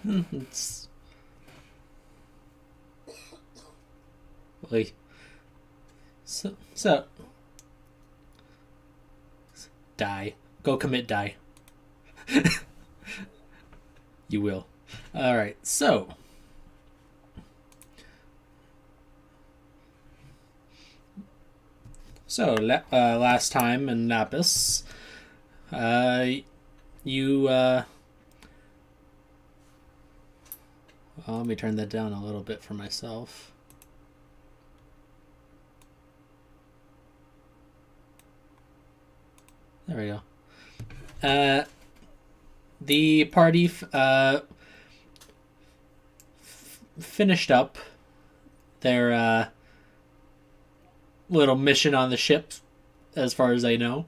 It's like so die. Go commit die. You will. All right. Last time in Lapis, uh, you well, let me turn that down a little bit for myself. There we go. The party finished up their little mission on the ship, as far as I know.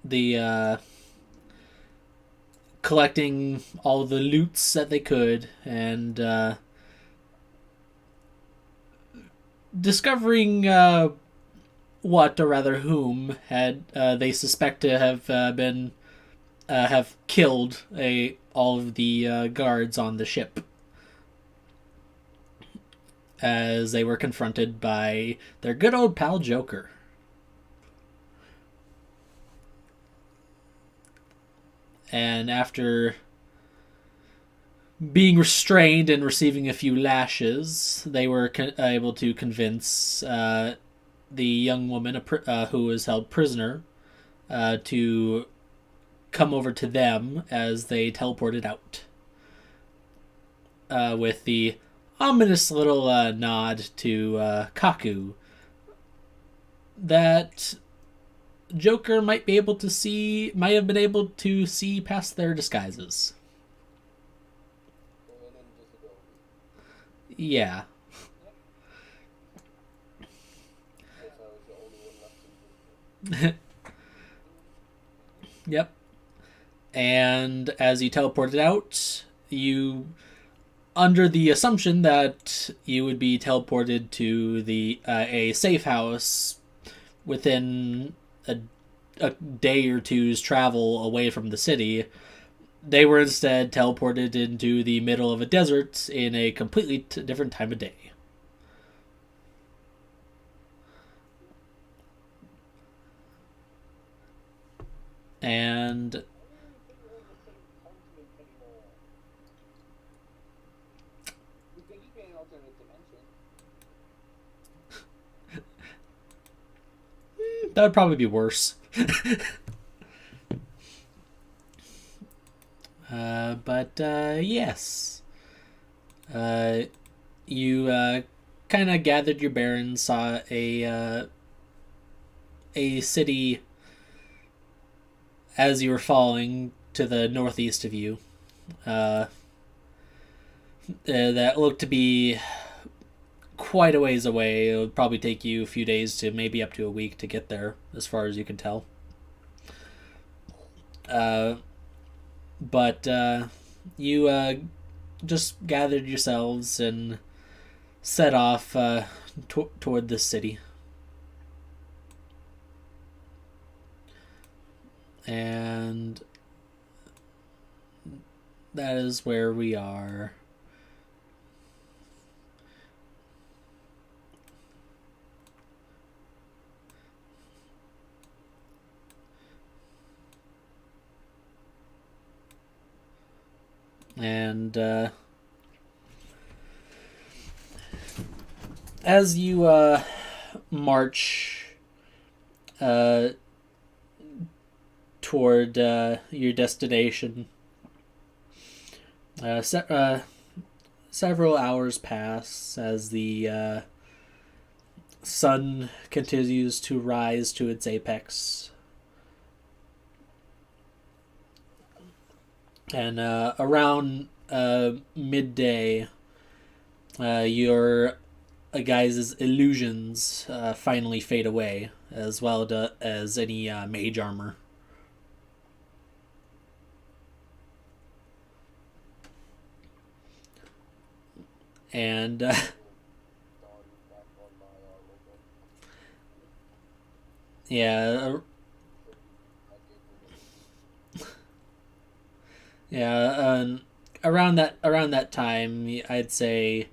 The collecting all the loots that they could and discovering what, or rather whom, had they suspect to have been have killed all of the guards on the ship, as they were confronted by their good old pal Joker. And after being restrained and receiving a few lashes, they were able to convince the young woman who was held prisoner to come over to them as they teleported out. With the ominous little nod to Kaku that Joker might have been able to see past their disguises. Yeah. Yep. And as you teleported out, you, under the assumption that you would be teleported to the a safe house within a day or two's travel away from the city, they were instead teleported into the middle of a desert in a completely different time of day. And that would probably be worse. But yes. You kind of gathered your bearings, saw a city as you were falling to the northeast of you. That looked to be quite a ways away. It would probably take you a few days to maybe up to a week to get there, as far as you can tell. But you just gathered yourselves and set off toward the city. And that is where we are. And as you march toward your destination, several hours pass as the sun continues to rise to its apex. And around midday, your guys' illusions finally fade away, as well as any mage armor. And yeah, Yeah, around that time, I'd say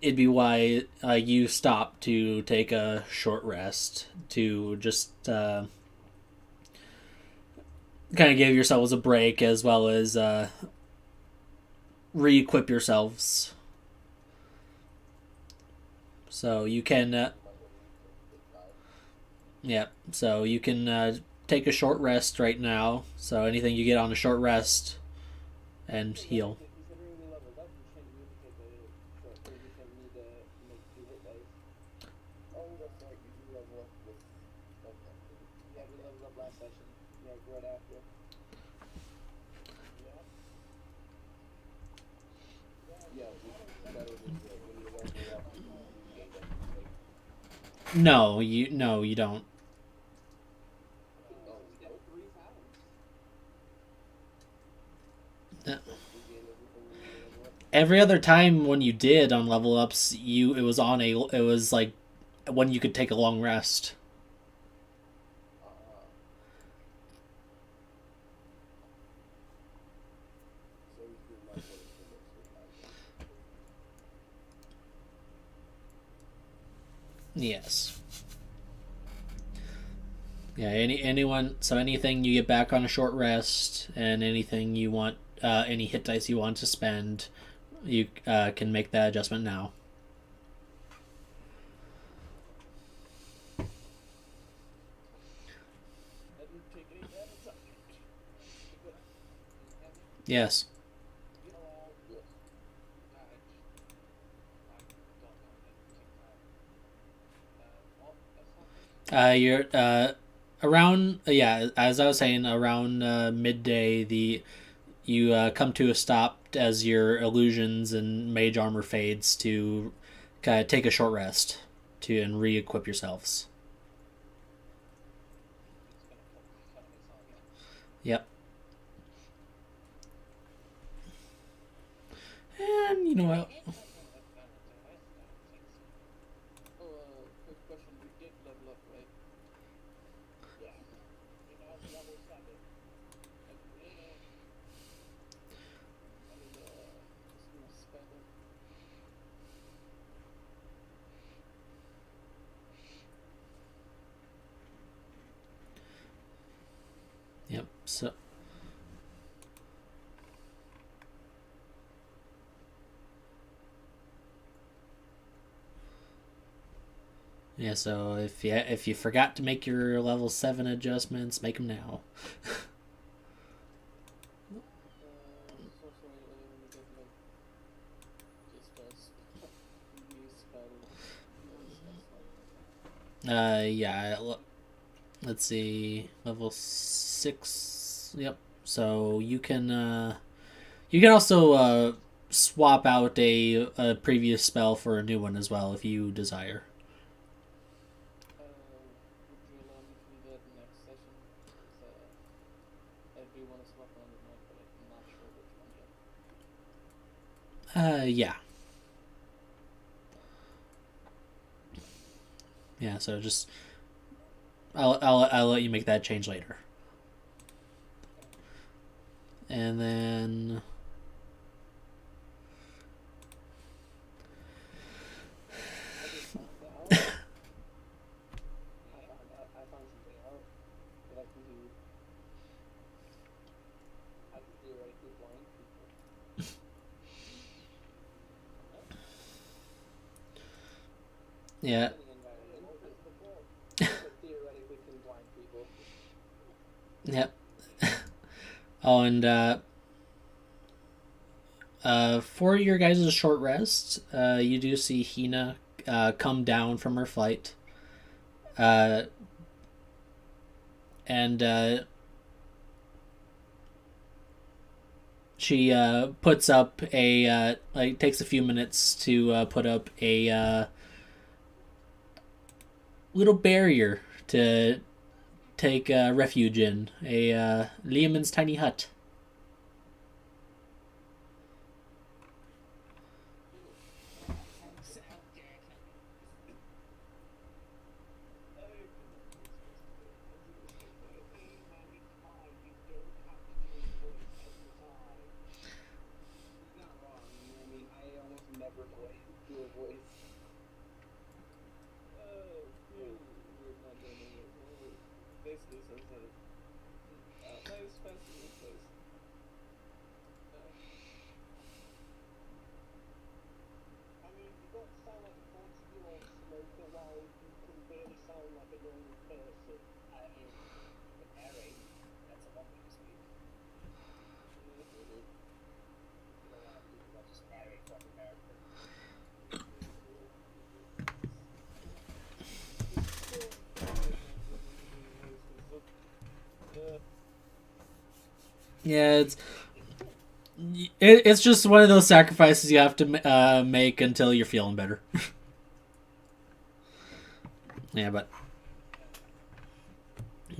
it'd be why you stop to take a short rest to just kind of give yourselves a break as well as re-equip yourselves. So you can, yeah. So you can take a short rest right now. So anything you get on a short rest and heal. No, you don't. Every other time when you did on level ups, you it was like when you could take a long rest. Yes. Yeah. Anyone. So anything you get back on a short rest, and anything you want, any hit dice you want to spend, you can make that adjustment now. Yes. You're around yeah. As I was saying, around midday, the you come to a stop as your illusions and mage armor fades to take a short rest to and re-equip yourselves. Yep. And you know what? Yep. So yeah. So if you forgot to make your level 7 adjustments, make them now. Yeah. Let's see. Level 6. Yep. So you can also swap out a previous spell for a new one as well if you desire. Yeah. Yeah, so just I'll let you make that change later. And then yeah. Yep. Oh, and for your guys' short rest, you do see Hina come down from her flight. Uh, and she puts up like takes a few minutes to put up a little barrier to take refuge in a Liamon's tiny hut. your voice. We're not going anywhere. Basically says that nice, fancy new place. I mean, you don't sound like a 40-year-old smoker while you can barely sound like a normal person. I mean, with their age, that's a one way to speak. You know, a lot of people that just narrate from America. Yeah, it's just one of those sacrifices you have to make until you're feeling better. Yeah, but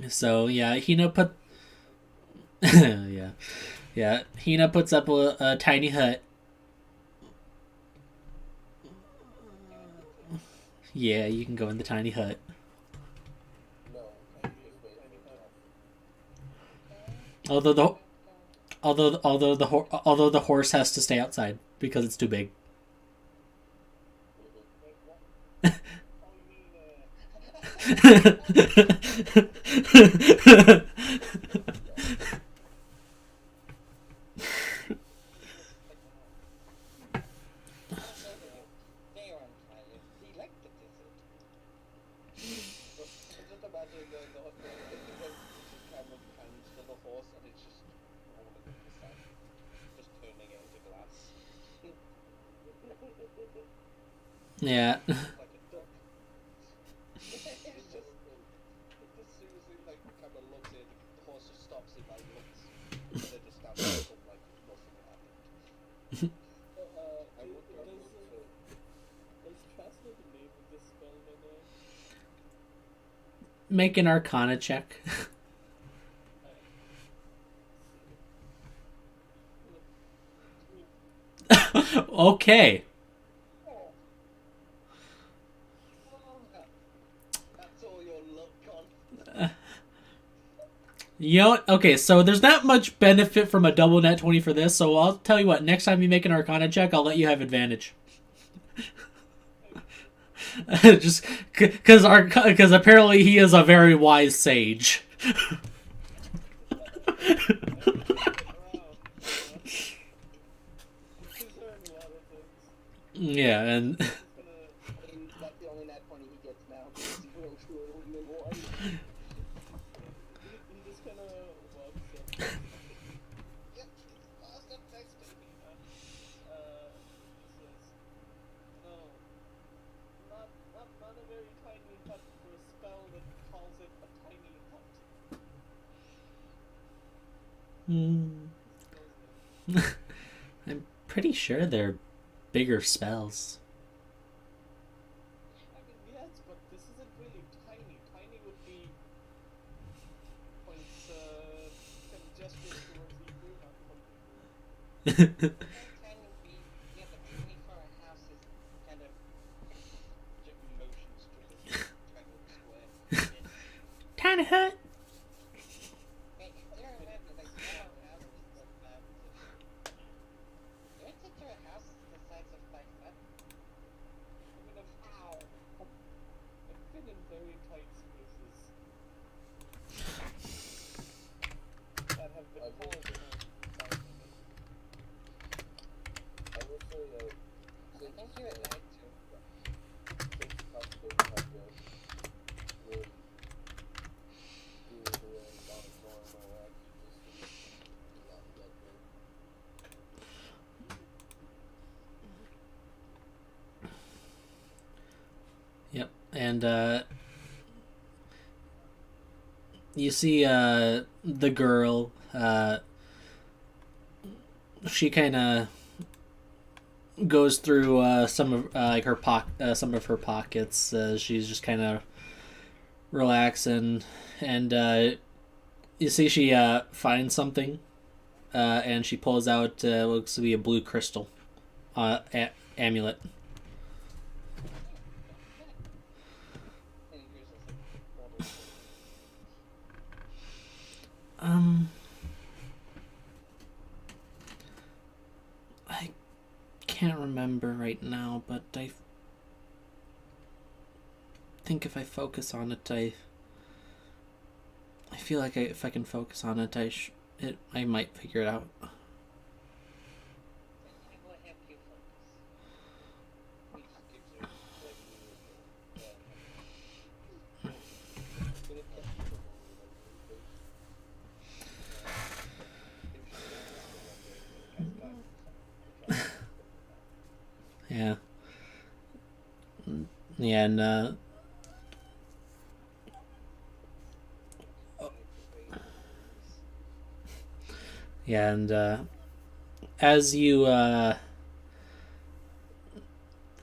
so yeah, Hina put yeah, Hina puts up a tiny hut. Yeah, you can go in the tiny hut. No, you just wait for him to have Although the horse has to stay outside because it's too big. Wait, what? Oh, you mean, They are untired. He liked the desert. I'm just imagining the camera pans to the horse and it's just rolling in the sand, just turning it into glass. Yeah. Like a duck. It's just seriously like the camera looks in, the horse just stops it, like looks, and then just stands up like nothing happened. I would not look for. Does Trask know the name of this spell, by the way? Make an Arcana check. Okay. That's all your luck on. You know, okay, so there's not much benefit from a double net 20 for this, so I'll tell you what, next time you make an Arcana check, I'll let you have advantage. Just because apparently he is a very wise sage. Yeah, and I mean, that's the only net 20 he gets now, because he rolls through it only one. He just kind of walks up. Yep, last up next, baby. Says, "No, not a very tiny hut for a spell that calls it a tiny hut." I'm pretty sure they're bigger spells. I mean, yes, but this isn't really tiny. Tiny would be points, kind of gestures towards Hebrew, not pointing. Tiny would be, yeah, but tiny for a house is kind of Motions to the triangle square. Tiny hut. Wait, there are like small houses that you ever take your house the size of like that? I mean, I've been in very tight spaces that have been called by me. I will say that I think you're at night too. since Costco doesn't have to really do anything not normal, I actually just do not get there. Yep, and you see the girl. She kind of goes through some of like some of her pockets. She's just kind of relaxing, and you see she finds something, and she pulls out looks to be a blue crystal amulet. And here's this like model. I can't remember right now, but I think if I focus on it, I feel like if I can focus on it, I might figure it out. I will help you focus. It gives you like Can it catch you from all like moving? if she thinks it's the one way to catch guidance. Yeah. Yeah, and yeah, and as you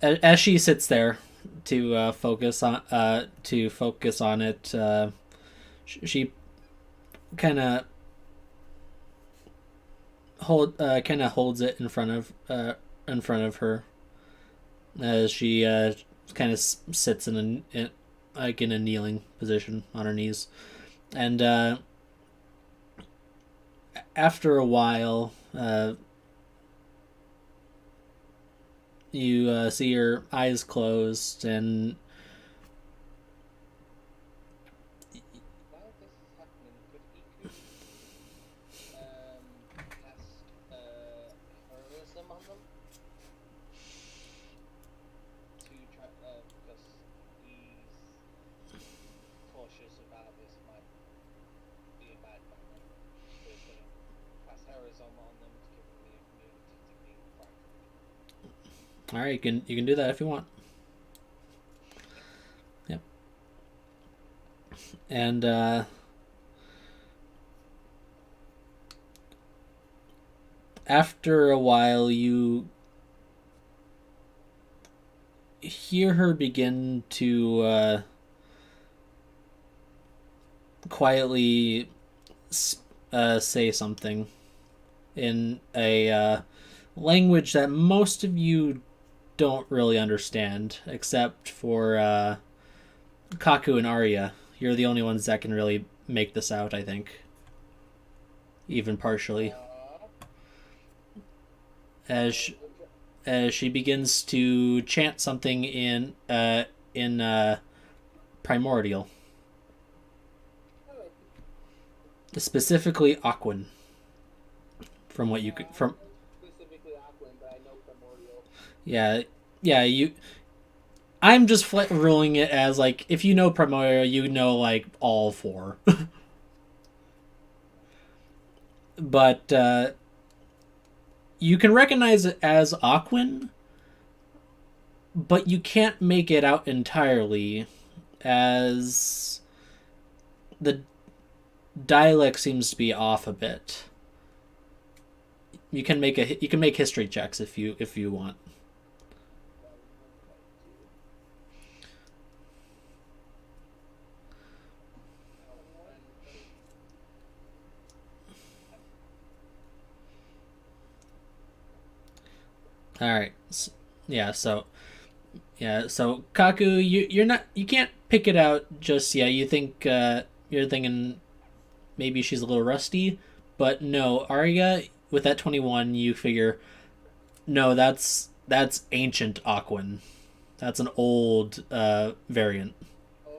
as she sits there to focus on it, she kind of holds it in front of her as she kind of sits in a kneeling position on her knees, and after a while, you see her eyes closed, and While this is happening, could Iku cast heroism on them? To try, because he's cautious about this might be a bad moment. So he's gonna cast heroism on them to give them the immunity to being frightened. all right, you can do that if you want. Yep. And after a while, you hear her begin to quietly say something in a language that most of you don't really understand, except for Kaku and Arya. You're the only ones that can really make this out, I think. Even partially. As she begins to chant something in Primordial. Specifically Aquan. From what you could Specifically Aquan, but I know Primordial. yeah, you. I'm just ruling it as like if you know Primordial, you know like all four. But you can recognize it as Aquan, but you can't make it out entirely, as the dialect seems to be off a bit. You can make history checks if you want. All right. So Kaku, you can't pick it out just yet. You think you're thinking maybe she's a little rusty, but no, Arya with that 21, you figure no, that's ancient Aquan. That's an old variant. Oh.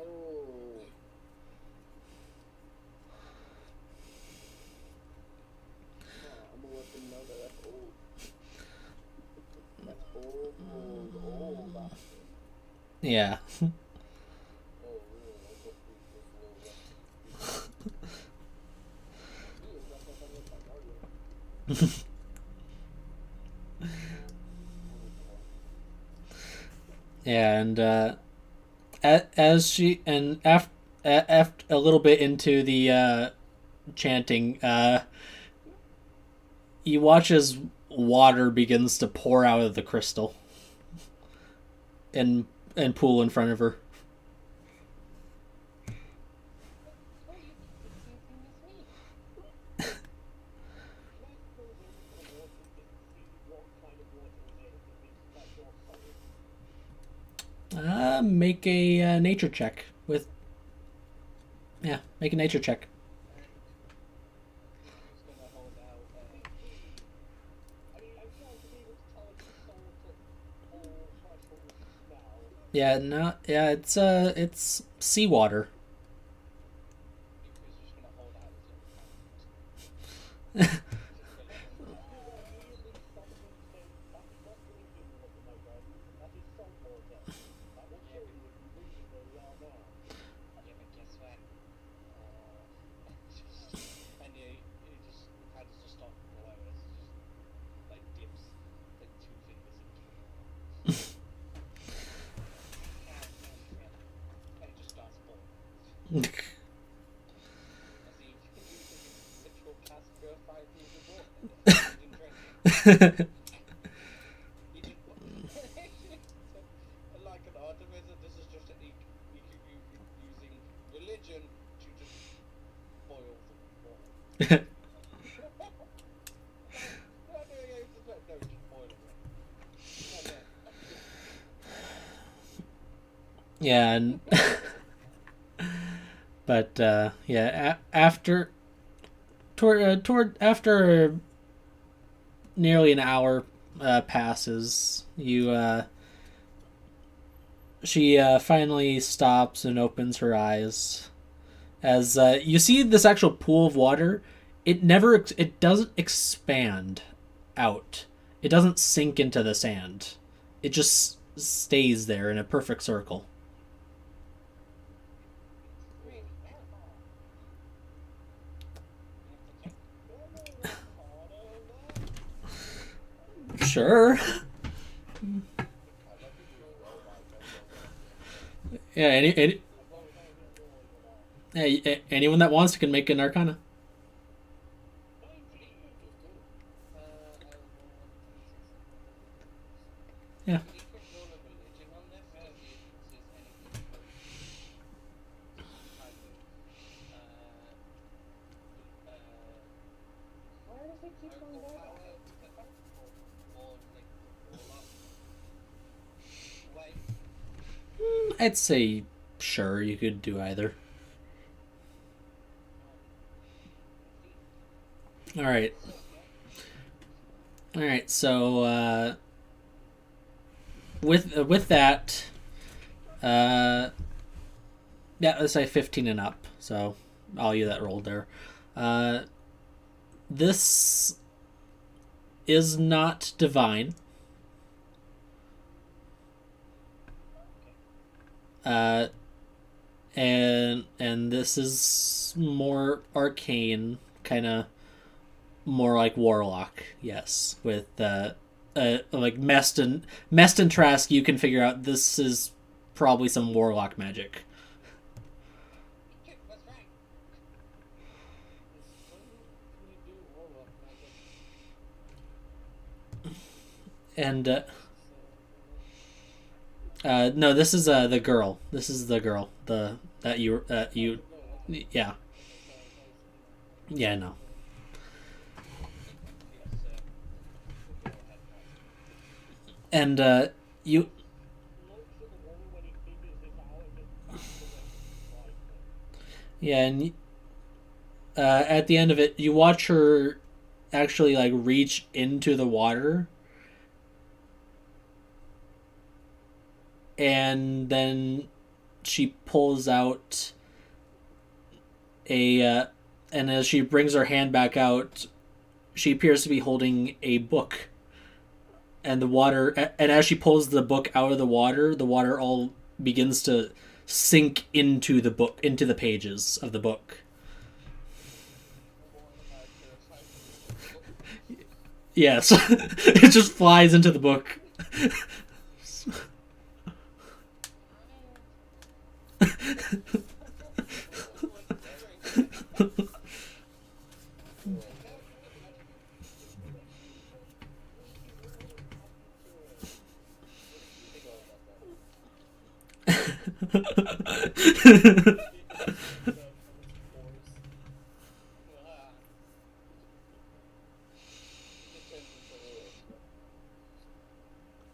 I'm gonna let them know that that's old. That's old. Aquan. Yeah. Oh, really? I guess this little he is not something with Primordial. Yeah, and as she and after a little bit into the chanting, you watch as water begins to pour out of the crystal and pool in front of her. Oh, you did the same thing as me. Make a nature check with. Yeah, make a nature check. Who's gonna hold out? I mean, I feel like to be able to tell if it's soul actual smell. Yeah, no, yeah, it's seawater. Yuki's just gonna hold out his little hand. Just gonna Immediately stops and says, "That's not drinking water, my friend. That is salt water. I will show you if you bring me where we are now." yeah, but guess what? And he just kind of just starts blowing. It's just like dips like 2 fingers into the water. And he just starts falling. As he uses his ritual cast purify through the water and drink it. He just like an artificer, this is just using religion to just boil the water. No, just boil it. Yeah, and but yeah, after toward after nearly an hour passes, she finally stops and opens her eyes as you see this actual pool of water. It doesn't expand out. It doesn't sink into the sand. It just stays there in a perfect circle. Sure. Yeah, anyone that wants can make an arcana. Yeah. You could roll a religion on this to see if it says anything about some kind of Why does it keep going miracle down? power or like the warlock way. I'd say sure you could do either. All right. All right. So with that, yeah, let's say 15 and up. So all you that rolled there. This is not divine. And this is more arcane, kind of more like warlock. Yes, with like Mest and Trask, you can figure out this is probably some warlock magic. That's right. When can you do warlock magic? And no, this is the girl. This is the girl. The that you yeah. Yeah, no. And you Looks at the wall when he figures this out and just backs away slightly. yeah, and at the end of it, you watch her actually like reach into the water, and then she pulls out and as she brings her hand back out, she appears to be holding a book. And as she pulls the book out of the water all begins to sink into the book, into the pages of the book. Yes, it just flies into the book.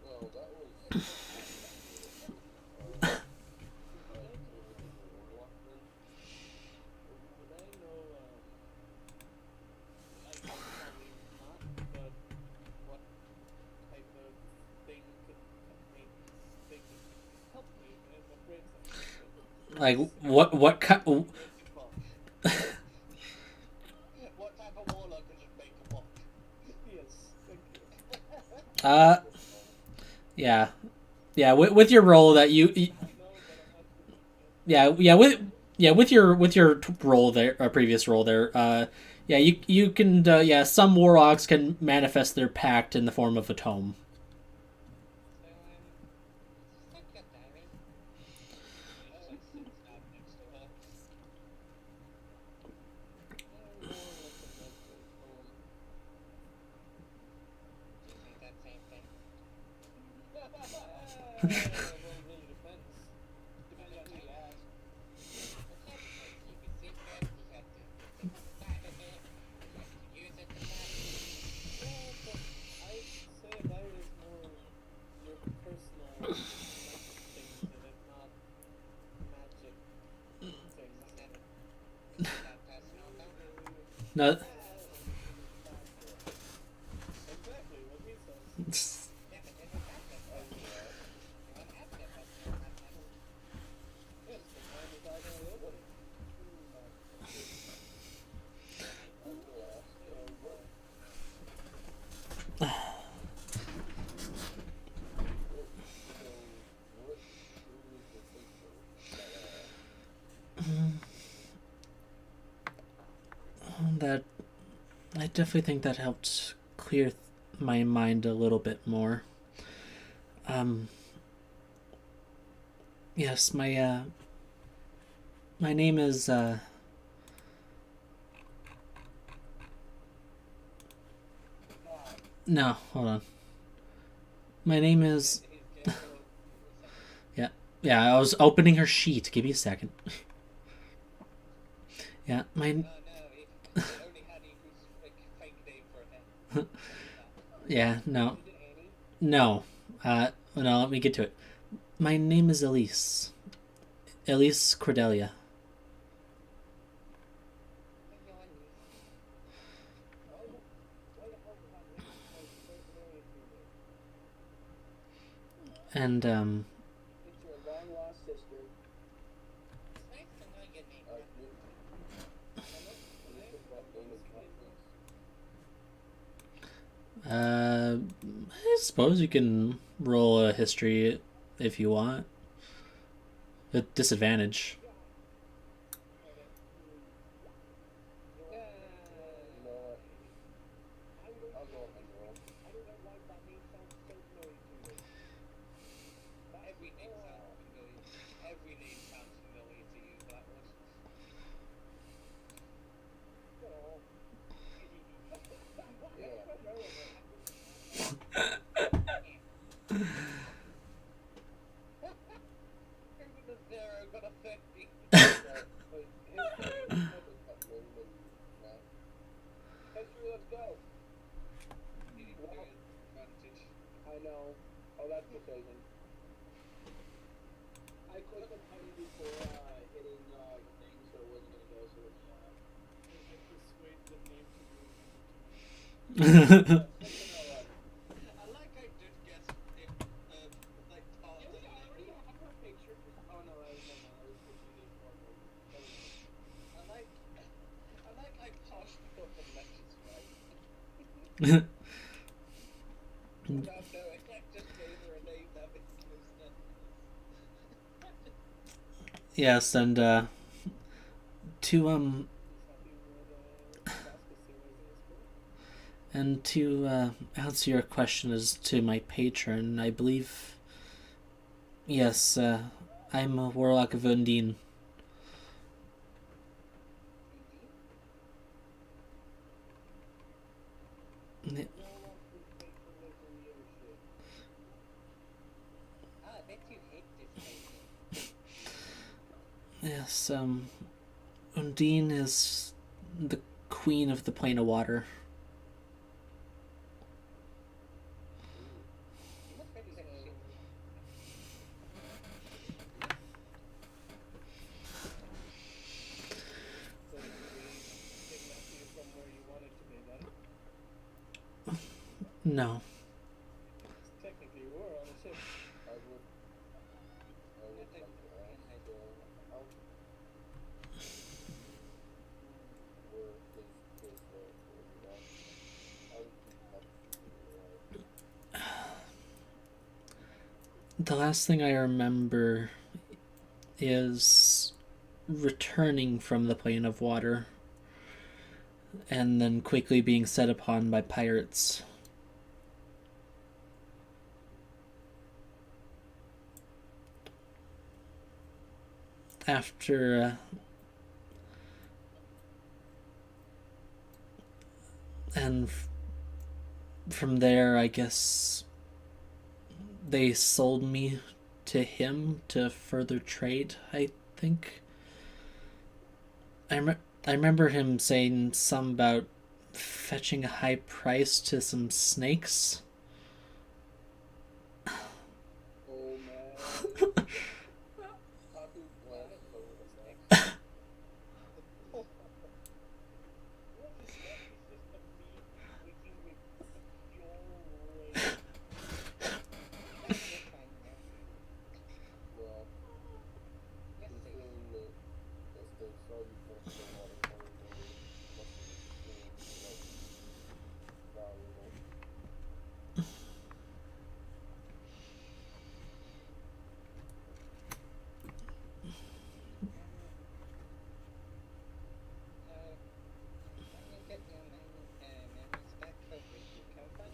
Well, that was. Would I know, I probably not, but what type of thing could Like what kind? What type of warlock could just make a book? Yes, thank you. Yeah, yeah. With your roll that you I know, but I'm not good. with your roll there, previous roll there, yeah, you can, yeah, some warlocks can manifest their pact in the form of a tome. So, check your diary. Just like sits down next to her. Warlock and mental tone. Do you think that same thing? Well, really depends. Depends on who you ask. Well, technically, to keep it secret, he had to get things inside of it. He had to use it and that. Yeah, but I'd say a diary is more your personal life things in it, not magic things Is in that, it. is that personal though? No. Exactly what he says. Yeah, but isn't that just personal? You don't have to get personal about that. Yes, but mine is out in the open. That I definitely think that helped clear my mind a little bit more. Yes, my name is no, hold on. My name is His general. yeah. I was opening her sheet. Give me a second. Yeah, my No, it only had a fake name for a head. yeah no Is it Annie? no no. Let me get to it. My name is Elise. Elise Cordelia. Your niece. Why the hell does that ring so familiar to me? And It's your long lost sister. It's nice to know your name. I suppose you can roll a history if you want. With disadvantage. I don't know why that name sounds so familiar to me. Every name sounds familiar. Every name sounds familiar to you, Blackwood. Who with a zero got a 50? History, let's go. You need to do it. Advantage. I know. Oh, that's mistaken. I clicked on honey before hitting the thing, so it wasn't gonna go. So I persuaded the name to move. I like I just guessed it, like, part of the I already have her picture. Oh no, I was pushing it forward. I like I paused the letters right. Without knowing, I just gave her a name that makes no sense. Yes, and to and to answer your question as to my patron, I believe. Yes, I'm a warlock of Undine. Oh, I bet you hate this place. Yes, Undine is the queen of the plane of water. You must really like shit. So did we kidnap you from where you wanted to be then? No. Technically, we were on a ship. I would like to ask, the last thing I remember is returning from the plane of water and then quickly being set upon by pirates. After and from there, I guess they sold me to him to further trade, I think. I remember him saying some about fetching a high price to some snakes. Oh man. How do What black go is with next? that? What is that? It's just a me waking with pure rage. That's your kind now. Well, Yes, sir. considering that as they saw you catch the water coming down, must have assumed what valuable. When you get your memories back of where you come from,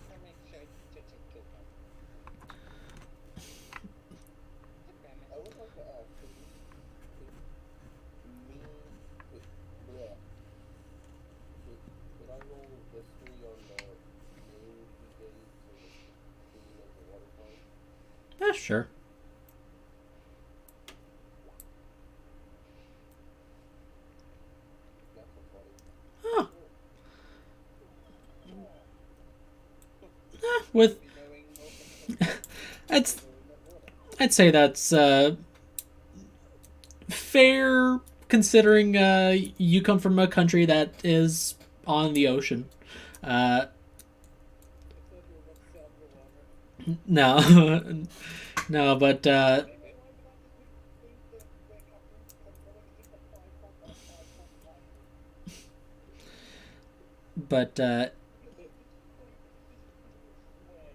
I'll make sure to take care of it. I promise. I would like to ask, could me, could, bleh, could I roll history on the name he gave to the queen of the waterfront? Yeah, sure. That's a 20. Oh, with Be knowing more I'd, knowing that water. I'd say that's fair considering you come from a country that is on the ocean. I thought you were about to say underwater. No, no, but Maybe. Why would I think that their captain from going in the 5.1? but Swear.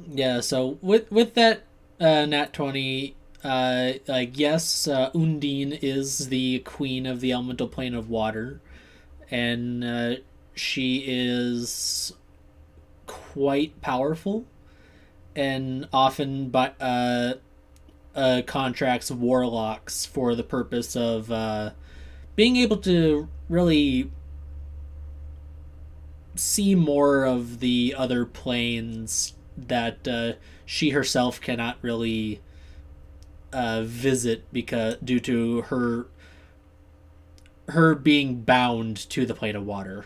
yeah. So with that nat 20, like yes, Undine is the queen of the elemental plane of water, and she is quite powerful, and often contracts warlocks for the purpose of being able to really see more of the other planes that she herself cannot really visit because due to her being bound to the plane of water.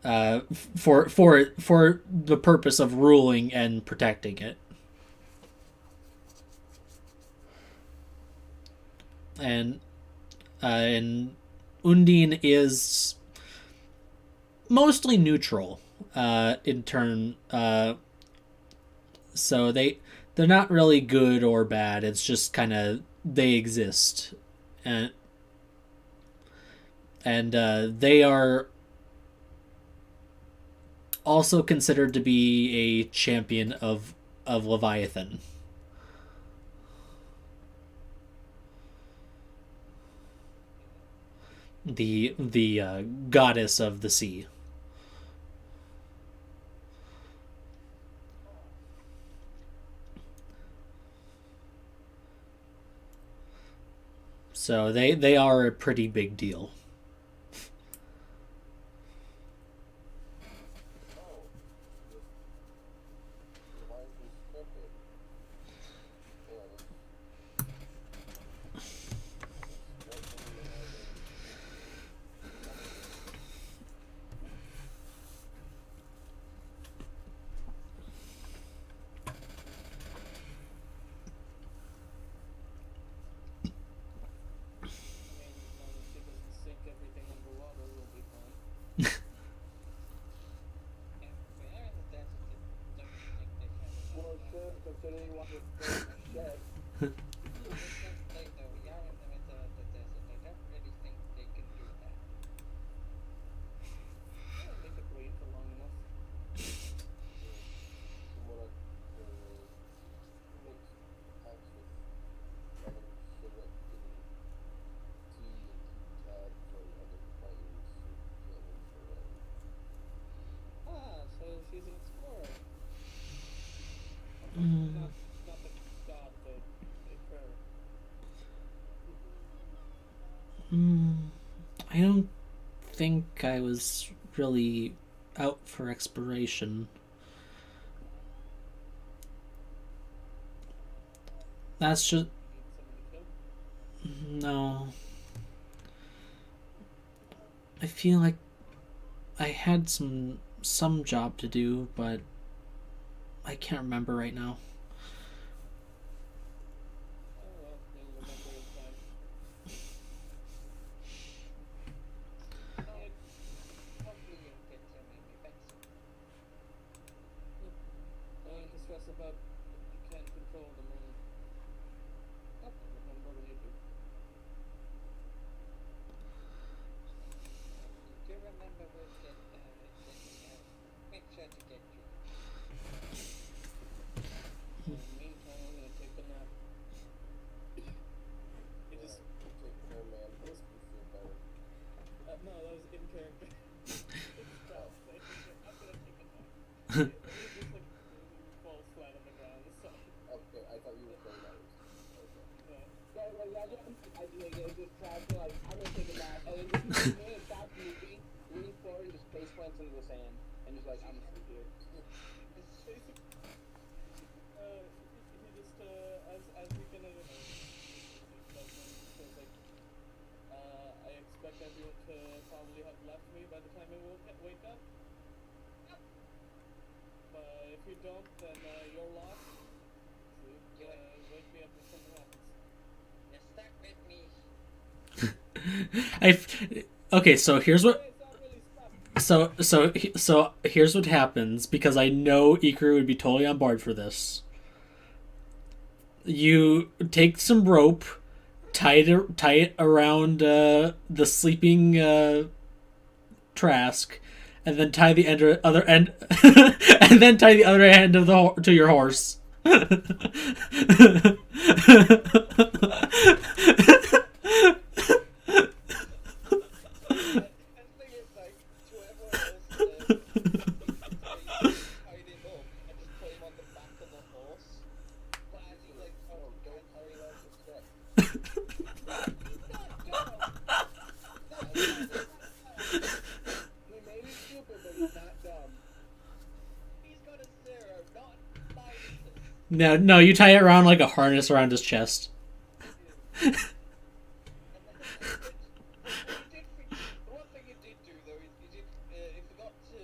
For the purpose of ruling and protecting it. And Undine is mostly neutral in turn. So they're not really good or bad. It's just kind of they exist, and they are also considered to be a champion of Leviathan. The goddess of the sea. So they are a pretty big deal. Oh, this Leviathan scripted. Yeah, that's one thing that I I mean, as long as she doesn't sink I don't think I was really out for exploration. That's just Need someone to kill. no. I feel like I had some job to do, but I can't remember right now. Oh well, you'll remember in time. Oh, hopefully you'll get to maybe better. Nothing to stress about. You can't control the moon. Remember when you do. Do remember we'll get, make sure to get you. In the meantime, I'm gonna take a nap. It just No man, this can feel better. no, that was in character. It's Charles saying, I'm gonna take a nap. It just like falls flat on the ground. So Okay, I thought you were saying that. Okay. yeah. Just try to like, I'm gonna take a nap, and then just stop moving, lean forward, and just face plants into the sand, and just like, I'm gonna sleep here. He just as we can I expect everyone to probably have left me by the time I wake up. But if you don't, then you're lost. So, wake me up if something happens. You're stuck with me. Okay, so here's what It's not really stuck. so here's what happens, because I know Ikaru would be totally on board for this. You take some rope, tie it around the sleeping Trask, and then tie the other end, and then tie the other end of to your horse. And the thing is, like, to everyone else, tied it up and just put him on the back of the horse. But as he's like, oh, don't hurry on the step. He may be stupid, but he's not dumb. He's got a 0, not 5. No, you tie it around like a harness around his chest. The one thing you did do, though, is you forgot to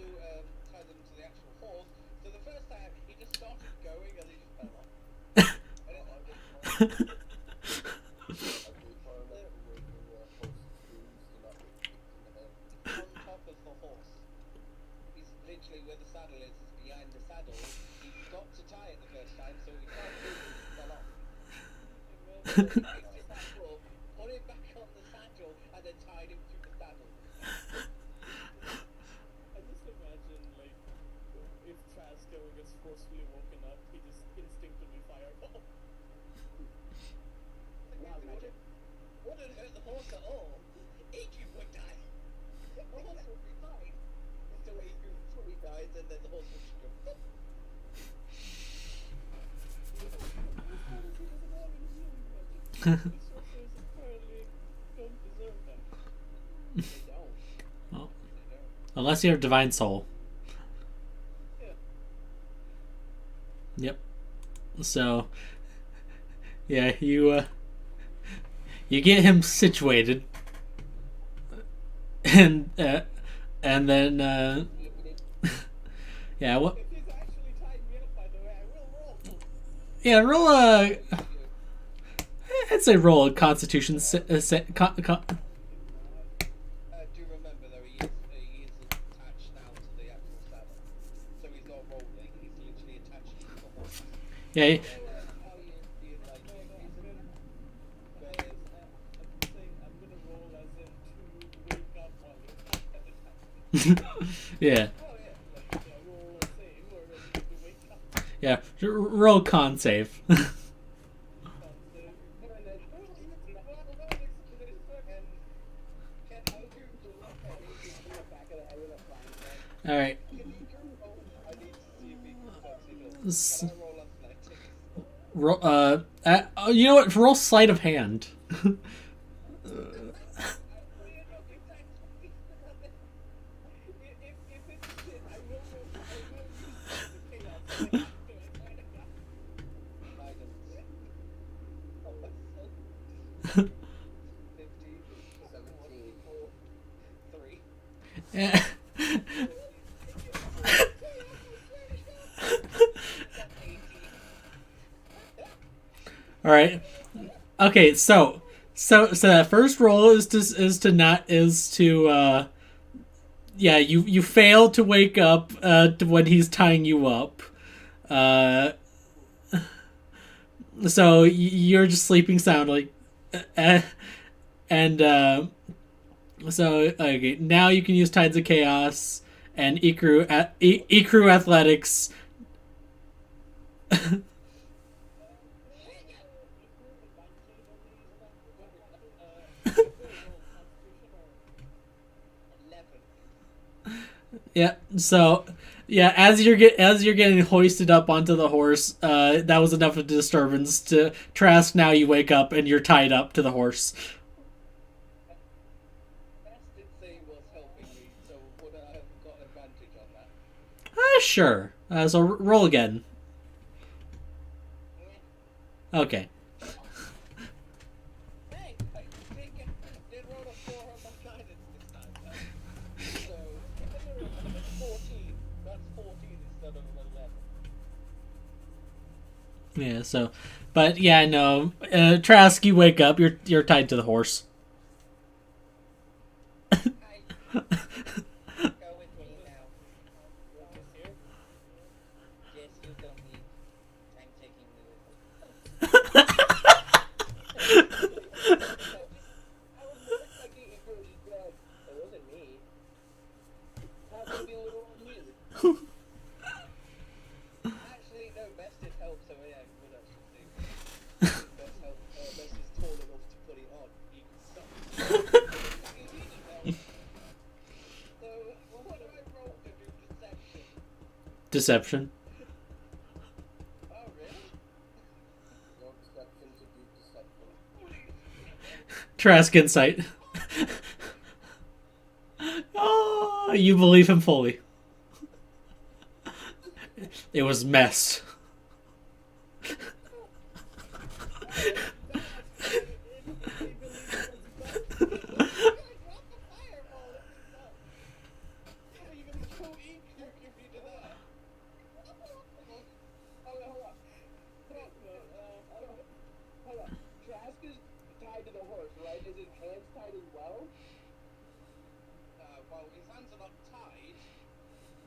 tie them to the actual horse. So the first time, he just started going and he just fell off. On top of the horse. He's literally where the saddle is behind the saddle. He forgot to tie it the first time, so he tried to move and fell off. He picked it back up, put it back on the saddle, and then tied him to the saddle. I just imagine, like, if Trask ever gets forcefully woken up, he just instinctively fireball. Wouldn't hurt the horse at all. Adrian would die. The horse would be fine. So Adrian fully dies, and then the horse would just go. These sorcerers apparently don't deserve that. They don't. Well, They don't. unless you have divine soul. Yeah. Yep. So, yeah, you get him situated, and then yeah, what? If he's actually tied me up, by the way, I will roll. Yeah, roll a. I'd say roll a Constitution. Do remember though, he is attached now to the actual saddle. So he's not rolling, he's literally attached to the horse. Yeah, How you like, I'm saying I'm gonna roll as in to wake up while you're at the time. yeah, Oh yeah, like roll a save or ready to wake up. yeah. Roll con save. All right. I need to see if he can S- Can I roll athletics? You know what? Roll sleight of hand. Eh, Got 18. All right. Okay, so that first roll is to yeah, you fail to wake up to when he's tying you up. Uh so you're just sleeping soundly. Uh, and so okay, now you can use Tides of Chaos and Ikru Athletics. What do I roll? Constitution or 11. Yeah. So, yeah, as you're getting hoisted up onto the horse, that was enough of a disturbance to Trask. Now you wake up and you're tied up to the horse. Best did say he was helping me, so would I have got advantage on that? Sure. So roll again. Okay. Hey, I did roll a 4 on my guidance this time. So, it's 14. That's 14 instead of 11. Yeah. So, but yeah, no. Trask, you wake up. You're tied to the horse. Hi. Go with me now. this here? Yes, you don't need time taking move. I was expecting it to be like, it wasn't me. How could it be a little on you? Actually, no, Best did help, so yeah, what else should do? Best help. Best is tall enough to put it on. You can stop. So, what do I roll to do deception? Deception. Oh, really? No deception to do deception. Trask insight. Oh, you believe him fully. It was mess. How are you gonna kill Iku if you do that? Hold on. Hold on. Trask is tied to the horse, right? Is his hands tied as well? Well, his hands are not tied.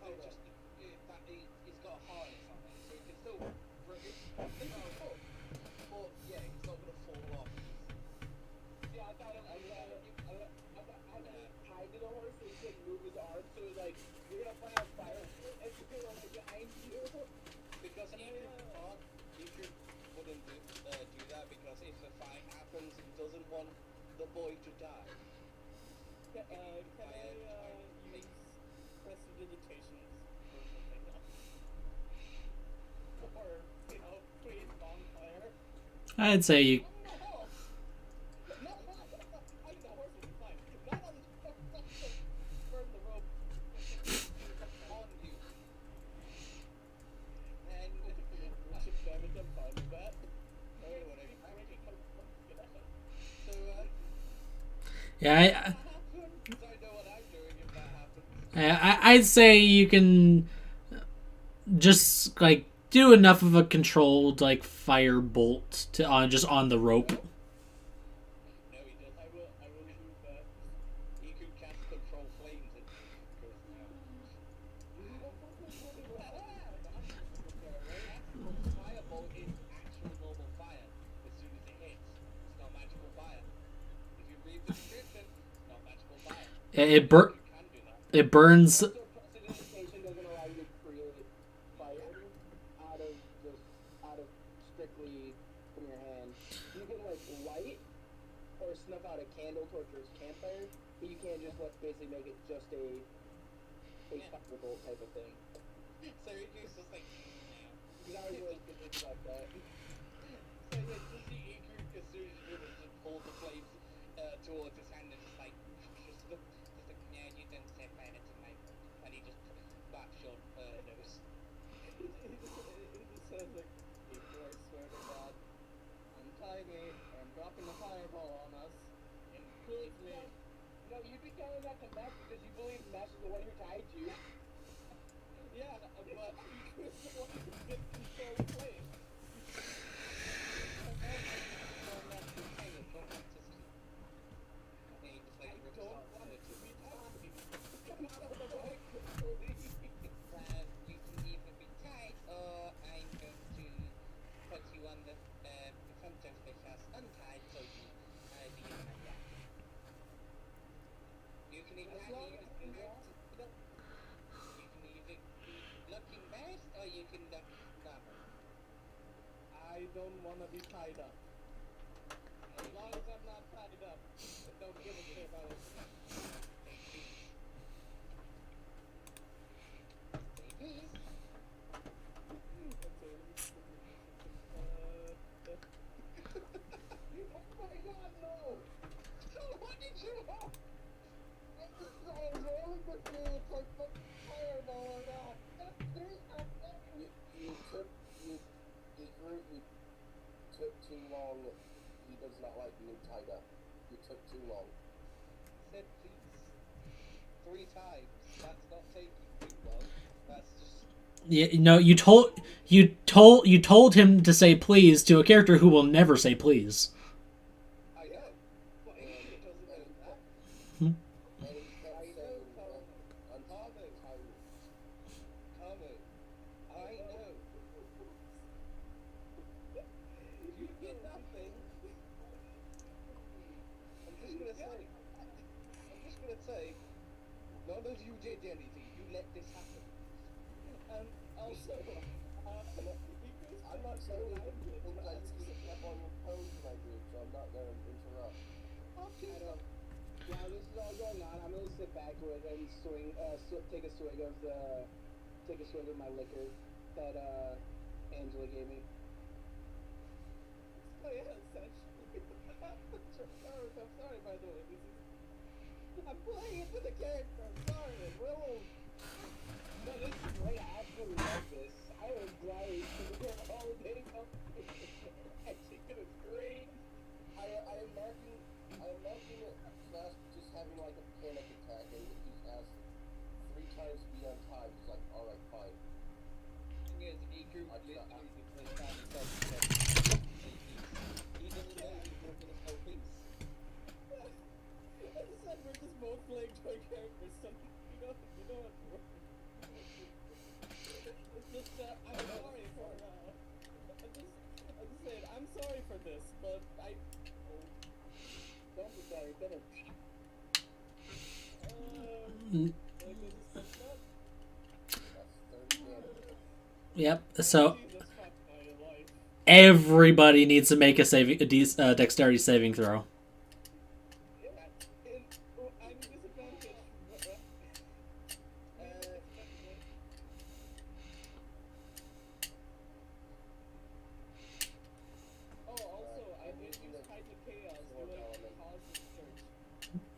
They're Okay. just he's got a harness on it, so he can still. Oh, But yeah, he's not gonna fall off. yeah, I thought I tied to the horse so he couldn't move his arms, so it was like, you're gonna fly on fire, and you're like behind you. Because Iku wouldn't do that because if the fight happens, he doesn't want the boy to die. Can I use prestidigitations for something else? Or, create bonfire? I'd say you. No, I the horse will be fine. Not on burn the rope. On you. And Chip damage, I'm fine with that. okay, whatever. So Yeah, what happens? I know what I'm doing if that happens. I'd say you can just like do enough of a controlled like fire bolt to just on the rope. No, he doesn't. I will do that. He could cast control flames and goes Firebolt is actual normal fire. As soon as it hits, it's not magical fire. If you read the description, it's not magical fire. It You can do that. it burns. So prestidigitation doesn't allow you to create fire out of strictly from your hand. You can like light or snuff out a candle towards your campfire, but you can't just basically make it just a firebolt type of thing. So it's just like, Because I was really convinced like that. so yeah, just see Iku as soon as you do it, just pull the flames towards his hand and just like, yeah, you didn't say fire to my boat. And he just back shot nose. It just says like, Iku, I swear to God, untie me, or I'm dropping the fireball on us, and please me. No, you'd be telling that to Max because you believe Max is the one who tied you. Yeah, but Iku is the one who can control the flame. Well, Max, you kind of don't want to see. And he just I like rips don't off want the to be tied. Come out of the way, please. You can either be tied, or I'm going to put you on the front of the house untied so you do your time back. You can either As long you as can you want. either be looking nice or you can look normal. I don't want to be tied up. As long as I'm not tied up, I don't give a shit about it. Say please. Say please. Okay, let me see. Oh my god, no! What did you want? I was rolling with you. It's like fucking fireball or not. You took too long. He does not like being tied up. You took too long. Said please 3 times. That's not taking too long. That's just Yeah, no, you told him to say please to a character who will never say please. I know. But he doesn't know that. And he kept I know, saying, Tom. untied. Tommy, I know. You get nothing. I'm just gonna say, none of you did anything. You let this happen. And also, I'm not saying things I just step on your toes when I do, so I'm not gonna interrupt. Okay. While this is all going on, I'm gonna sit back with and take a swig of my liquor that Angela gave me. oh yeah, essentially. I'm sorry, by the way. I'm playing it with a character. I'm sorry. Will. No, this is great. I absolutely love this. I was dying to hear all day. I think it is great. I am marking it Slash just having like a panic attack, and he's asked 3 times to be untied. He's like, all right, fine. Thing is, Iku I literally just- the first time he said say peace. He doesn't know he's broken his whole piece. I just said we're just both playing toy characters, so you know what we're. It's just I'm sorry for I just said I'm sorry for this, but Don't be sorry, better. Mm, like this is fucked up. That's 30 damage. Yep. So Jesus fuck my life. everybody needs to make a dexterity saving throw. I'm disadvantaged. Also, I did use Titan Chaos. Do it cause the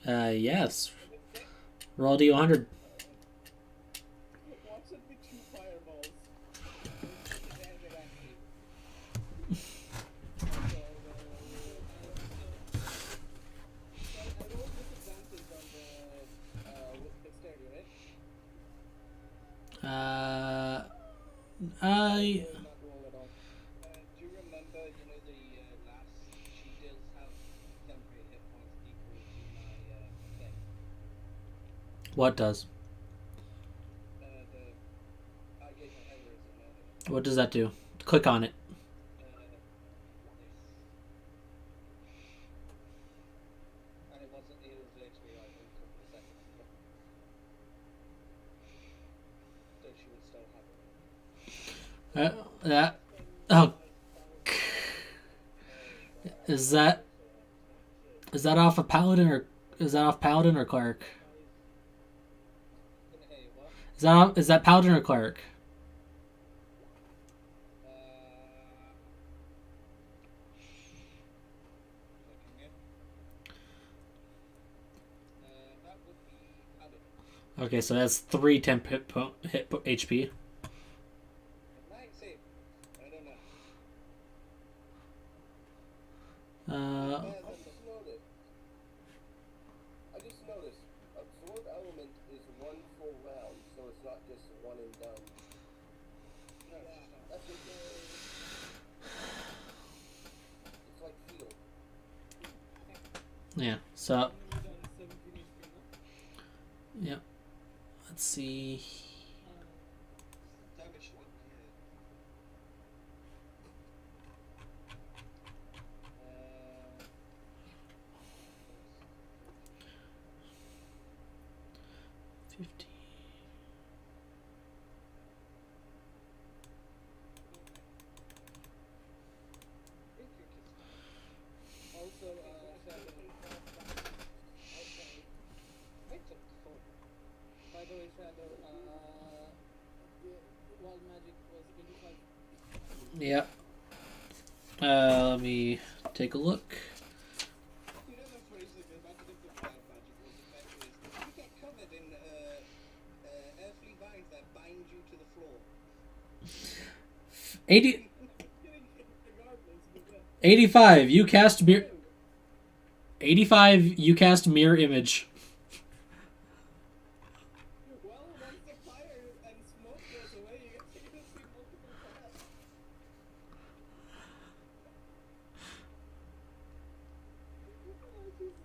search. Yes. Roll D100. Watch it be 2 fireballs. I rolled disadvantage on the dexterity, right? I Or not roll at all. Do you remember, the last she does have temporary hit points equal to my thing? what does? I gave her heroism earlier. What does that do? Click on it. And it was literally like a couple of seconds ago. So she would still have it. That. Oh. Is that off a paladin or cleric? Couldn't hear you, what? Is that paladin or cleric? Looking here. That would be paladin. Okay, so that's 3 temp HP. It might say, I don't know. Uh, I just noticed one and done. No, Yeah. That's it. It's like field. Yeah. So Enemy down 17 HP now. yeah. Let's see. damage one, yeah. Uh, 50. Also, Shadow. Okay. it's a cool. By the way, Shadow, wild magic was 25. Yeah. Let me take a look. You know the phrase that goes back to the wild magic was effective is you get covered in earthly vines that bind you to the floor. 80, Regardless, but yeah. 85. You cast mirror. 85. You cast mirror image. Well, once the fire and smoke goes away, you're gonna see multiple paths.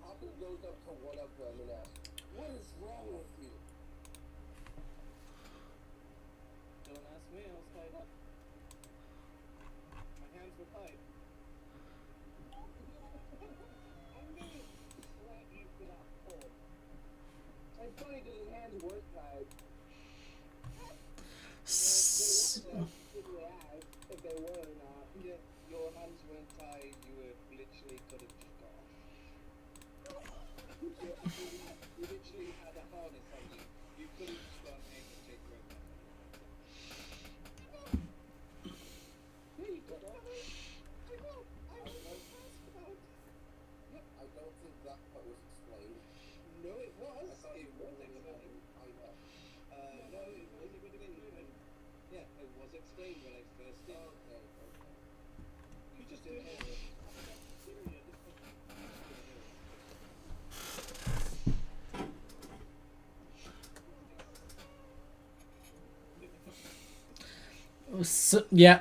Hopper goes up to one of them and asks, "What is wrong with you?" Don't ask me, I was tied up. My hands were tied. I'm gonna let you get out cold. It's funny because his hands weren't tied. S- They weren't didn't ask if they were or not. Yeah, your hands weren't tied. You were literally could have just got off. You literally had a harness on you. You could have just gone aim and take your own life. Yeah, you could have. I know. I was asked about. Yep. I don't think that part was explained. No, it was. I thought It it was would have explained. been. I know. No, it was explained. Yeah, it was explained when I first did. Okay. You just didn't hear it. Period. So, yeah.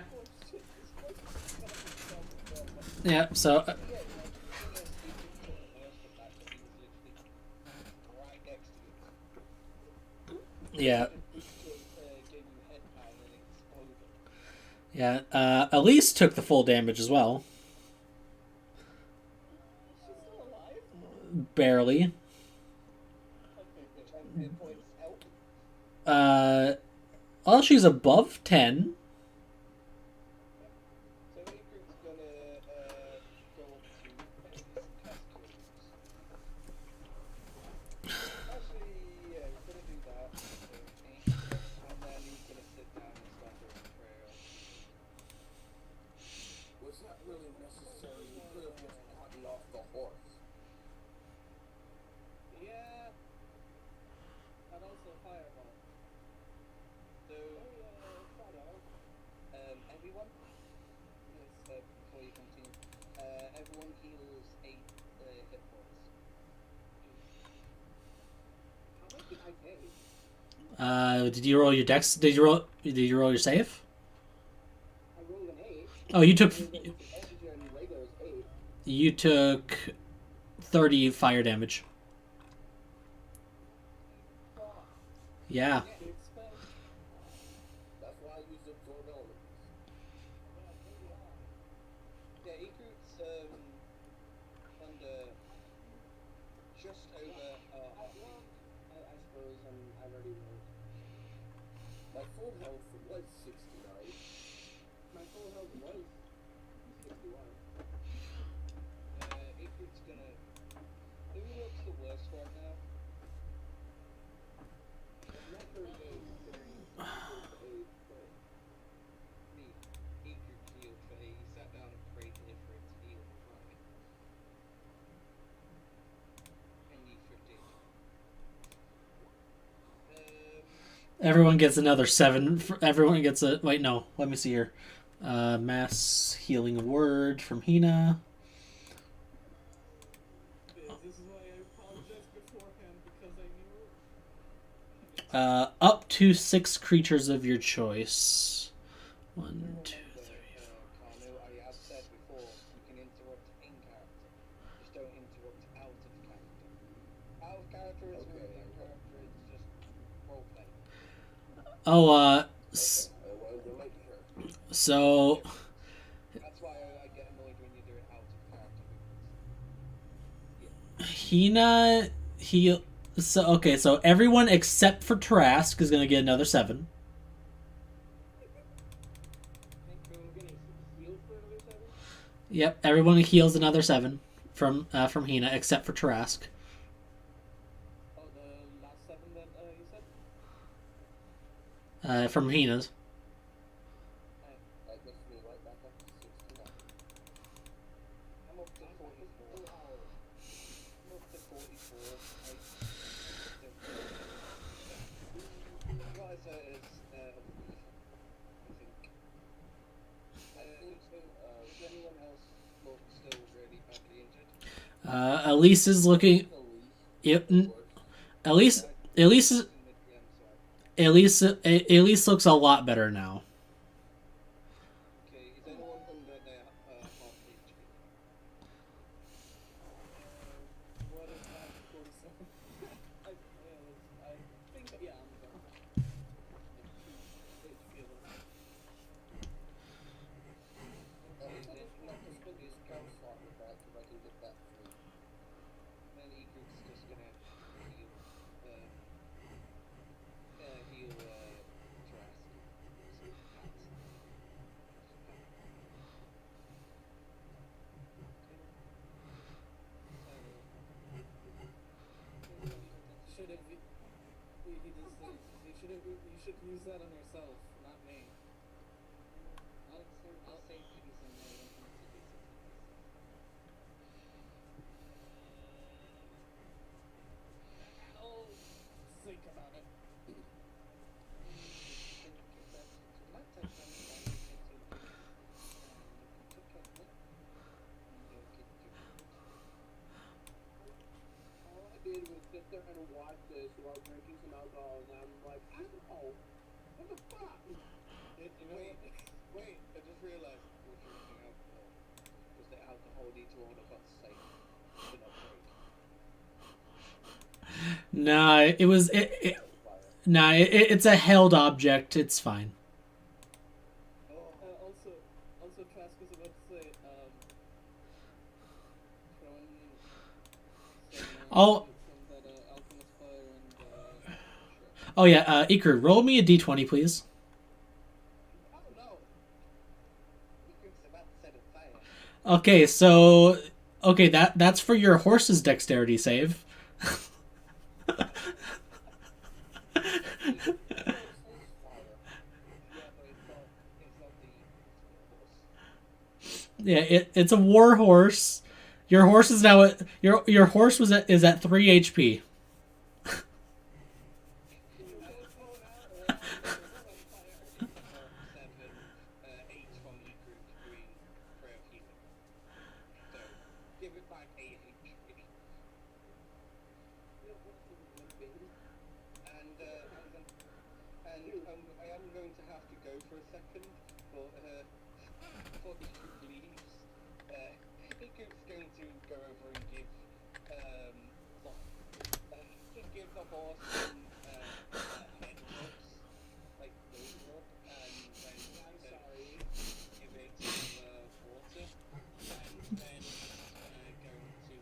Yeah. So Yeah, you could see burst of that because he was literally right next to you. yeah. Just gave you head pound and it exploded. Yeah. Elise took the full damage as well. She's still alive? Barely. Which hit points help. Well, she's above 10. So Ingrid's gonna go up to cast Cures. Actually, yeah, he's gonna do that. Okay. And then he's gonna sit down and start doing a prayer. Was that really necessary? You could have just gotten off the horse. Yeah. And also fireball. So, everyone, yes, before you continue, everyone heals 8 hit points. How much did I pay? Did you roll your dex? Did you roll your save? I rolled an 8. Oh, you took And regular is 8. you took 30 fire damage. Yeah. Big spell. That's why I used absorb elements. Yeah, Ingrid's under just over half health. I suppose I already rolled. My full health was 69. My full health was 61. Ingrid's gonna. Who looks the worst right now? Not very good considering it's 8, but Me. Ingrid healed for he sat down and prayed here for it to heal fine. And Ingrid did. Everyone gets another 7. Everyone gets a wait. No, let me see here. Mass healing word from Hina. This is why I apologized beforehand because I knew. Up up to 6 creatures of your choice. 1, 2, 3. Kanu, I have said before, you can interrupt in character. Just don't interrupt out of character. Out of character is rude, in character it's just roleplay. Oh, Well, you're making her. so That's why I get annoyed when you do it out of character. Hina, so everyone except for Tarask is gonna get another 7. Yep, everyone heals another 7 from Hina except for Tarask. Oh, the last 7 that you said? From Hina's. That makes me right back up to 69. I'm up to 44. I'm up to 44. What I say is, I think. Does anyone else look still really badly injured? Elise is looking. Yep. Elise looks a lot better now. Okay, is anyone under their half HP? What is that? 47? I think, yeah, I'm done. Not just put this count slot with that, if I can get that free. Then Egret's just gonna heal, Trask. Should have. He does say you should have. You should use that on yourself, not me. I'll say things and I don't want to do something. I'll think about it. All I did was sit there and watch this while drinking some alcohol, and I'm like, alcohol? What the fuck? Wait, I just realized we're drinking alcohol. Because the alcohol needs all of us safe to not break. Nah, it's a held object. It's fine. Also, Trask was about to say, Oh. from that Alchemist Fire and Oh yeah, Iker, roll me a d20, please. Oh no! Egret's about to set a fire. Okay, that's for your horse's dexterity save. Yeah, it's a war horse. Your horse is now at your horse is at 3 HP. Give it back 8 HP. And I am going to have to go for a second, but before Ikut leaves, Ikut's going to go over and give the horse some head rubs, like those rub, and then I'm sorry, give it some water, and then going to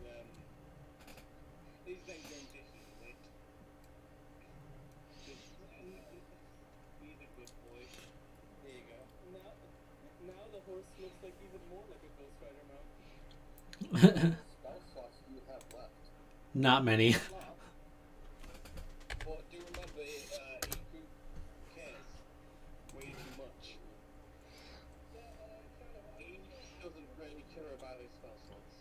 he's then going to heal it. Just he's a good boy. There you go. now the horse looks like even more like a Ghost Rider mount. Spell slots do you have left? Not many. But do remember, Ikut cares way too much. He doesn't really care about his spell slots.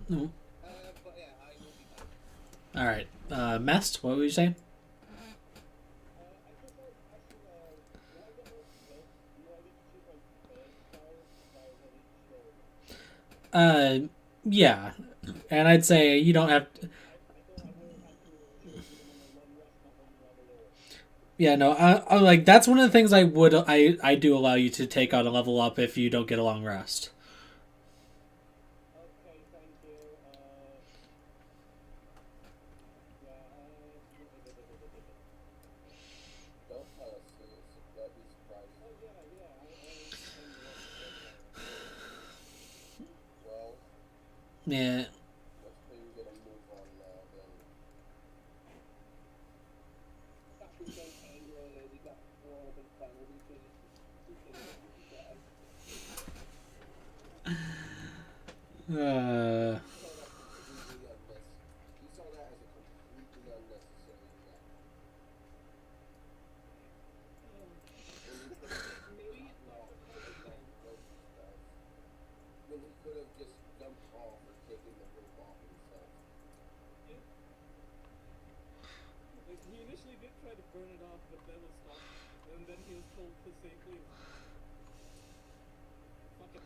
No. But yeah, I will be back. All right, Mest, what would you say? Yeah, and I'd say you don't have. Yeah, no, I like that's one of the things I do allow you to take on a level up if you don't get a long rest. Okay, thank you. Yeah, Don't tell us this. That'd be surprising. oh yeah, I'm the one who said that. Well, Yeah, let's say we're gonna move on now then. Lapis goes angrily as he got rolled and funneled into his death. uh, He saw that completely unnecessary. He saw that as a completely unnecessary reaction. When he could have just Maybe gotten it's not off the and perfect let thing. rope himself. When he could have just jumped off or taken the rope off himself. Yeah. Like, he initially did try to burn it off, but then was stopped, and then he was told to safely. Fuck it.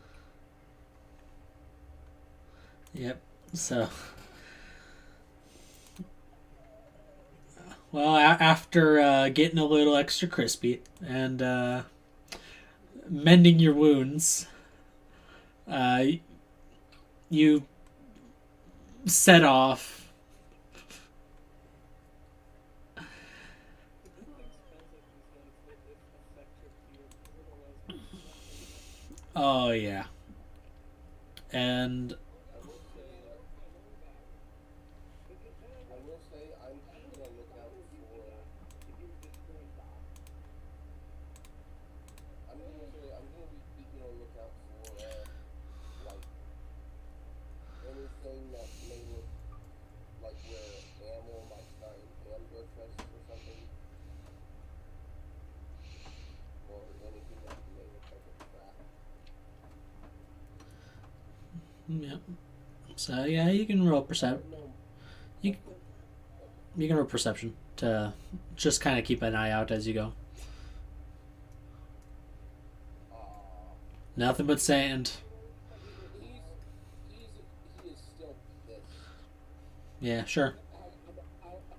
yep. So, well, after getting a little extra crispy and mending your wounds, uh, you set off. The good thing spells like these ones that it affect your gear, because otherwise it's not very much. Oh yeah, and I will say, I know that. But I will say, I'm keeping a lookout for. If you destroy that. I'm gonna be keeping a lookout for like anything that may look like where ammo might find ambush us or something, or anything that may look like a trap. yeah. So yeah, you can roll perception. No, You you can roll perception to just kind of keep an eye out as you go. uh, Nothing but sand. he is still pissed. Yeah, sure.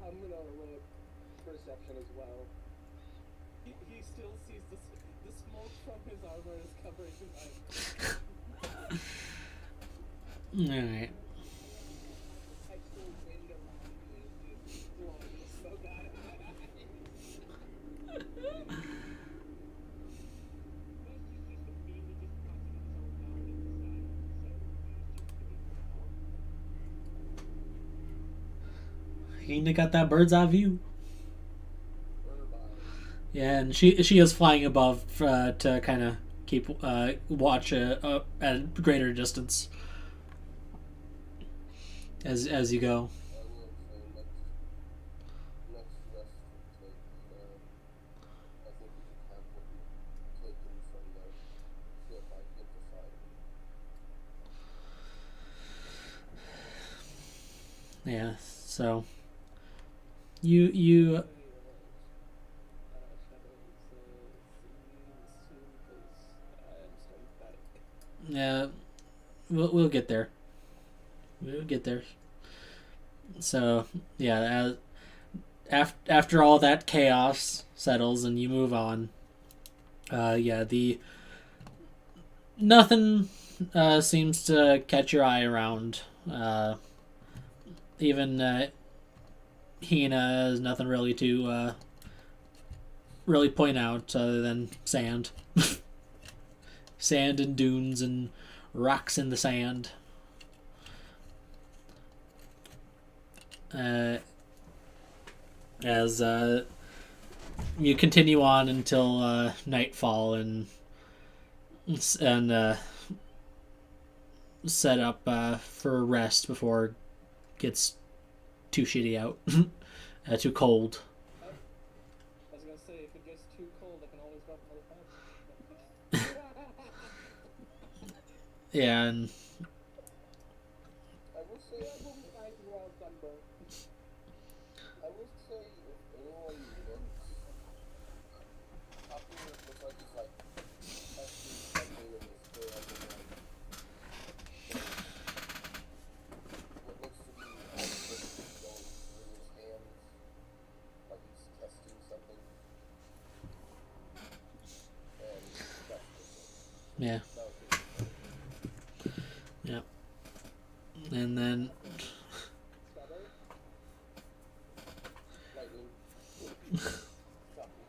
I'm gonna roll perception as well. he still sees the smoke from his armor is covering his eyes. All right. Actual wind around me is just blowing the smoke out of my eyes. But he's just immediately just crouching himself down in the sand, so he's just doing now. Hina got that bird's eye view. Irvine. Yeah, and she is flying above to kind of keep watch at a greater distance as you go. I will say next rest we take. I think we should have what we've taken from the ship identified. Yeah. So you yeah, we'll get there. We'll get there. So yeah, after all that chaos settles and you move on, yeah, the nothing seems to catch your eye around. Even Hina has nothing really to really point out other than sand, sand and dunes and rocks in the sand. As you continue on until nightfall and set up for rest before it gets too shitty out, too cold. I was gonna say, if it gets too cold, I can always drop another patch. Yeah, and I will say Yeah, we'll be fine if we're all sunburned. I will say if anyone looks up here, it looks like he's like testing something in his hand and like what looks to be electricity going through his hands, like he's testing something. Yeah. That was pretty Yeah. And then Strawberry? Lightning. Chocolate.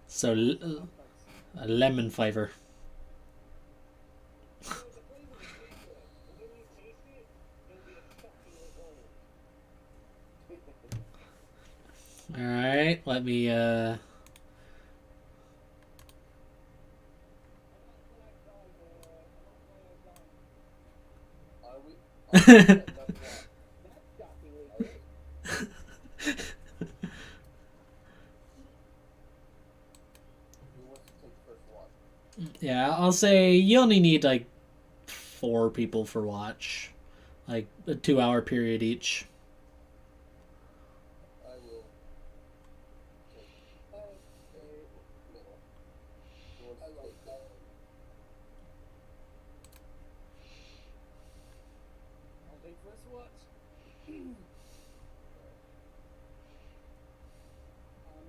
so a lemon flavor. So the flavor is pretty good, but when you taste it, it'll be a shockingly old. All right. Let me. Are we? Yeah, that's why. That's shockingly Are good. we? Who wants to take the first watch? Yeah, I'll say you only need like 4 people for watch, like a 2-hour period each. I will take a middle. Who wants to take that? I'll take first watch.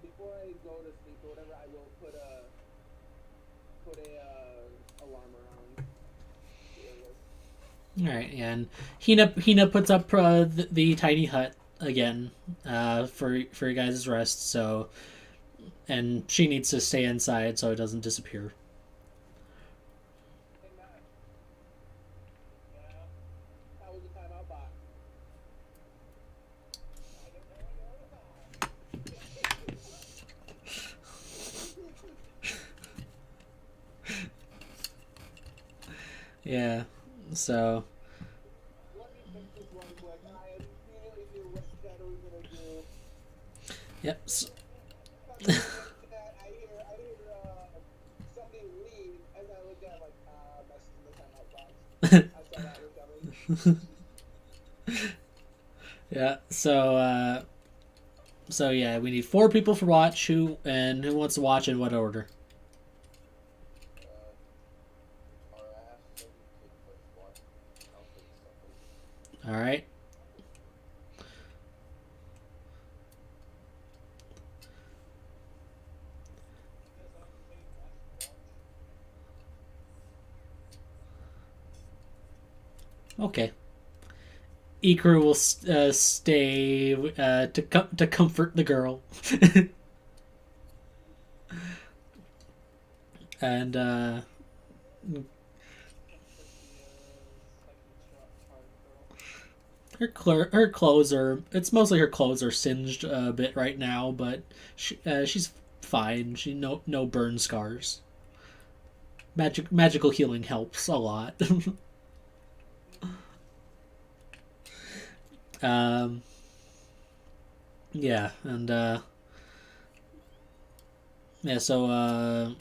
Before I go to sleep or whatever, I will put a alarm around the areas. All right, yeah, and Hina puts up the tiny hut again, for your guys' rest. So, and she needs to stay inside so it doesn't disappear. Hey Matt. Yeah. How was the timeout box? I don't know. Yeah. So Let me fix this one quick. I immediately knew what Shadow was gonna do. yep. I hear somebody leave as I look at like message in the timeout box. I saw that was coming. Yeah. So yeah, we need 4 people for watch. Who wants to watch in what order? Tara has to take first watch. I'll take second. All right. Okay. Ikru will stay to comfort the girl, and her clothes are. It's mostly her clothes are singed a bit right now, but she's fine. She no burn scars. Magical healing helps a lot. um. Yeah, and yeah. So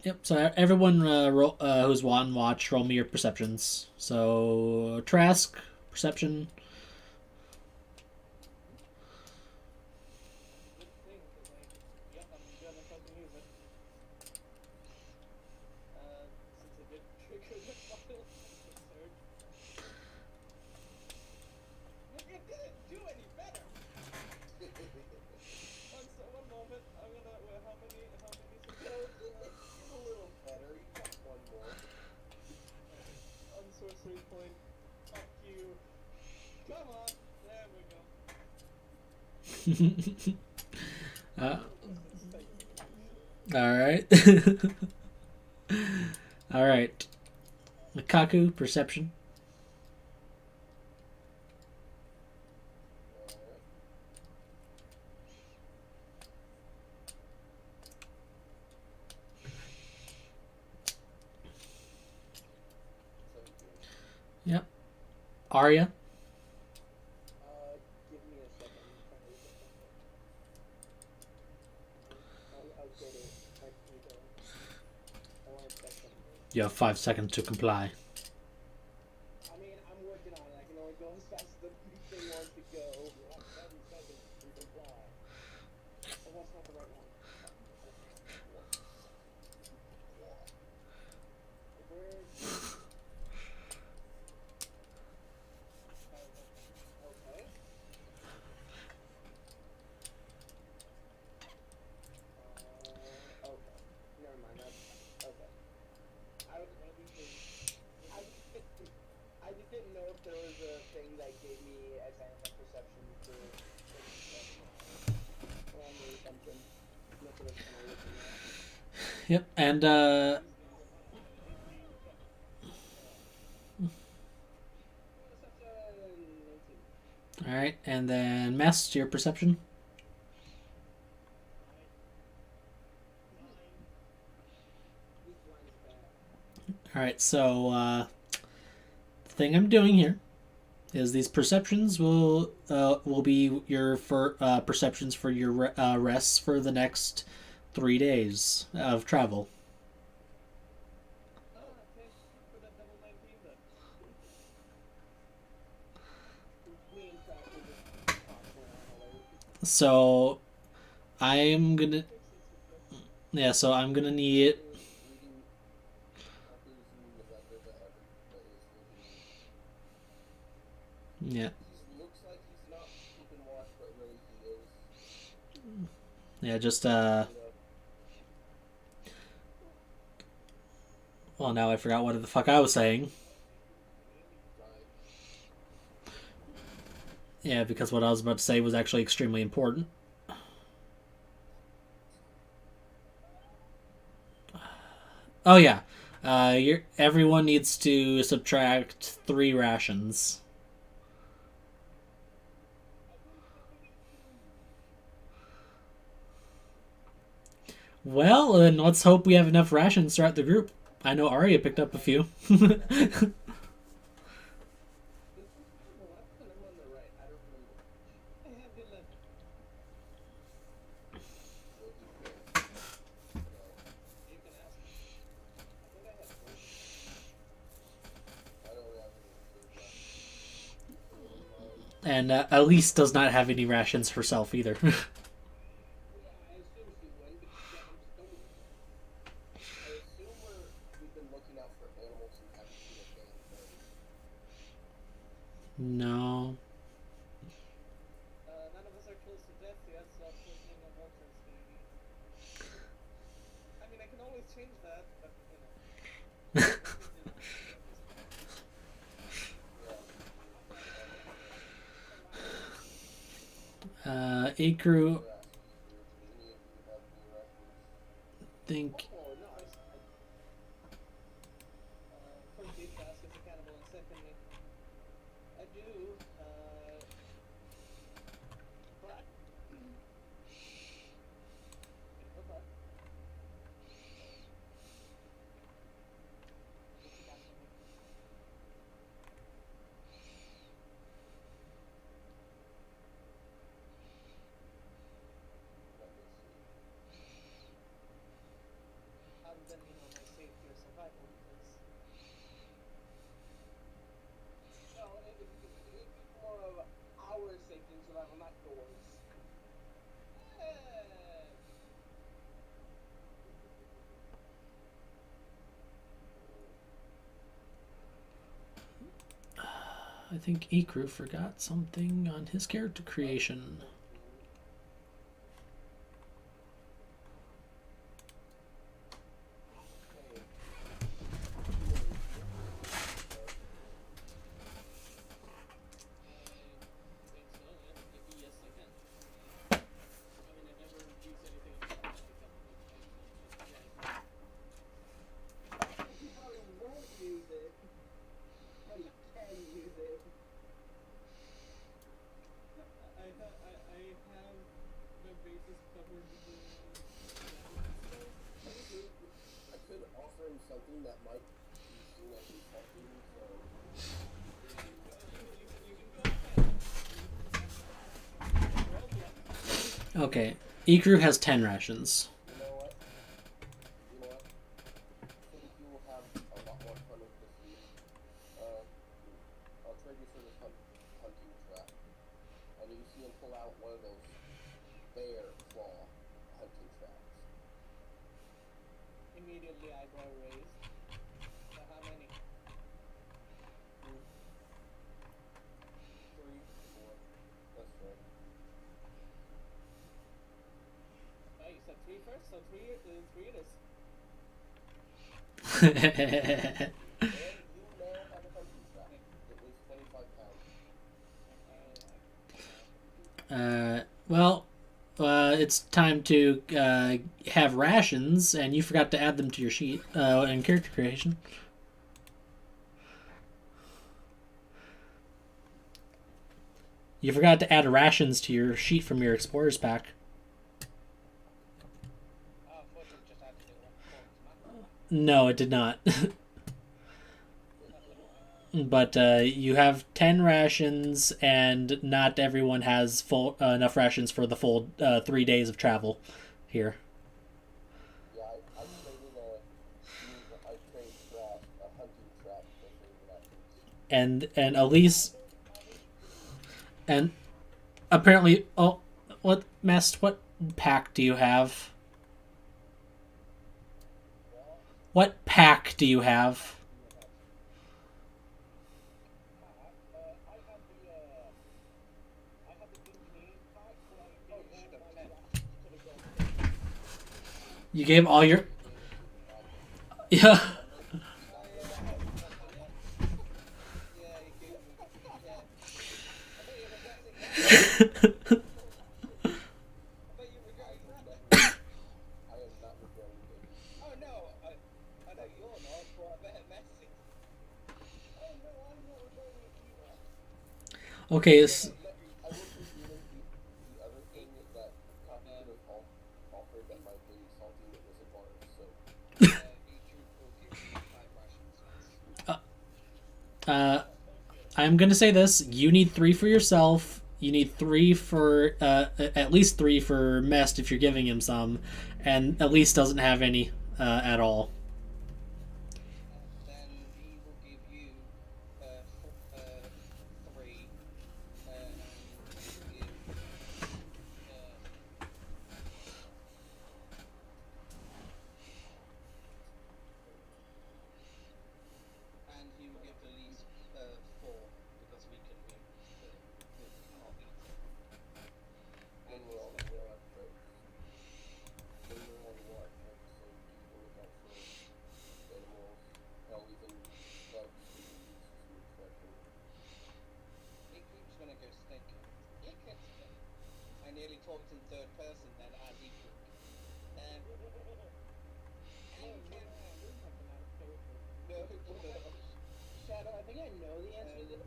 yep. So everyone who's on watch, roll me your perceptions. So Trask, perception. Good thing, because I'm gonna fucking use it. Since it did trigger the file search. It didn't do any better. One moment. I'm gonna. Wait, how many It's a little better. You got one more. on sorcery point? Fuck you. Come on. There we go. All right. All right. Makaku, perception. Yep. Arya. Give me a second. I'm trying to get something. I'll go to my computer. I want to check something. You have 5 seconds to comply. I mean, I'm working on it. I can only go as fast as the thing wants to go. You have 7 seconds to comply. Oh, that's not the right one. Where? Okay. Okay. Never mind. Yep, and all right, and then Mess, your perception. All right, so the thing I'm doing here is these perceptions will be your perceptions for your rests for the next 3 days of travel. Ah, thank you for the double 19 then. We in fact will just console analyze. So I'm gonna Fix it, super. so I'm gonna need Reading after reading the letter that that is looking. yeah He looks like he's not keeping watch, but really he is. just You know, well, now I forgot what the fuck I was saying. right. Yeah, because what I was about to say was actually extremely important. Oh yeah, everyone needs to subtract 3 rations. Well, then let's hope we have enough rations throughout the group. I know Arya picked up a few. Does he have a weapon? I'm on the right. I don't remember. I have 11. What do you think? No, You can ask. I think I have 4. I don't have any food left. So And Elise does not have any rations herself either. yeah, I assume she would, but she got them stolen. I assume we've been looking out for animals and haven't seen a damn thing. No. None of us are close to death yet, so I'm thinking of Walter's maybe. I mean, I can always change that, but you know. Akru, Or ask if any of you have any reference. think. Oh, no, First, you ask as a cannibal, and secondly, I do, but. Okay. What you got for me? let me see. Other than, you know, my safety or survival, because. No, it's more of our safety and survival, not yours. Eh, I think Akru forgot something on his character creation. I think so, yeah. Maybe yes, I can. I mean, I never use anything in combat except with my yeah. You probably won't use it, but you can use it. I have the bases covered with the damage spells. I could offer him something that might be seen as insulting, so. You can go ahead. Roll bluff. Okay, Akru has 10 rations. You know what? I think you will have a lot more fun with this week. I'll trade you for this hunting trap. And you see him pull out one of those bear claw hunting traps. Immediately eyebrow raised. So how many? 2, 3, 4. That's right. Oh, you said 3 first, so 3 it is. And you now have a hunting trap. It weighs 25 pounds. Well, it's time to have rations, and you forgot to add them to your sheet in character creation. You forgot to add rations to your sheet from your explorer's pack. Oh, I thought you just had to do one for map. No, it did not. But you have 10 rations, and not everyone has full enough rations for the full 3 days of travel here. Yeah, I traded I traded a hunting trap for 3 rations. And Elise and apparently, oh, what pack do you have? What pack do you have? I have the engineering pack, but I should have 10. You gave all your yeah. Yeah, you gave me. Yeah. I bet you were regretting that. I bet you were regretting that. I am not regretting it. Oh no, I know you're not, but I bet Messi. Oh no, I'm not regretting it either. Okay, I will give you the other thing that Copy could have offered that might be salty that was a bar, so. Each will give you 5 rations. I'm gonna say this: you need 3 for yourself. You need 3 for at least 3 for Mest if you're giving him some, and Elise doesn't have any at all. Then he will give you 3, and give and he will give the least 4 because we can win the can't beat it. When we're on what? Episode people look out for animals, hell even bugs who use some expression. Iku's gonna go snake. Iku. I nearly talked in third person then as Iku. Shadow, I think I know the answer to this,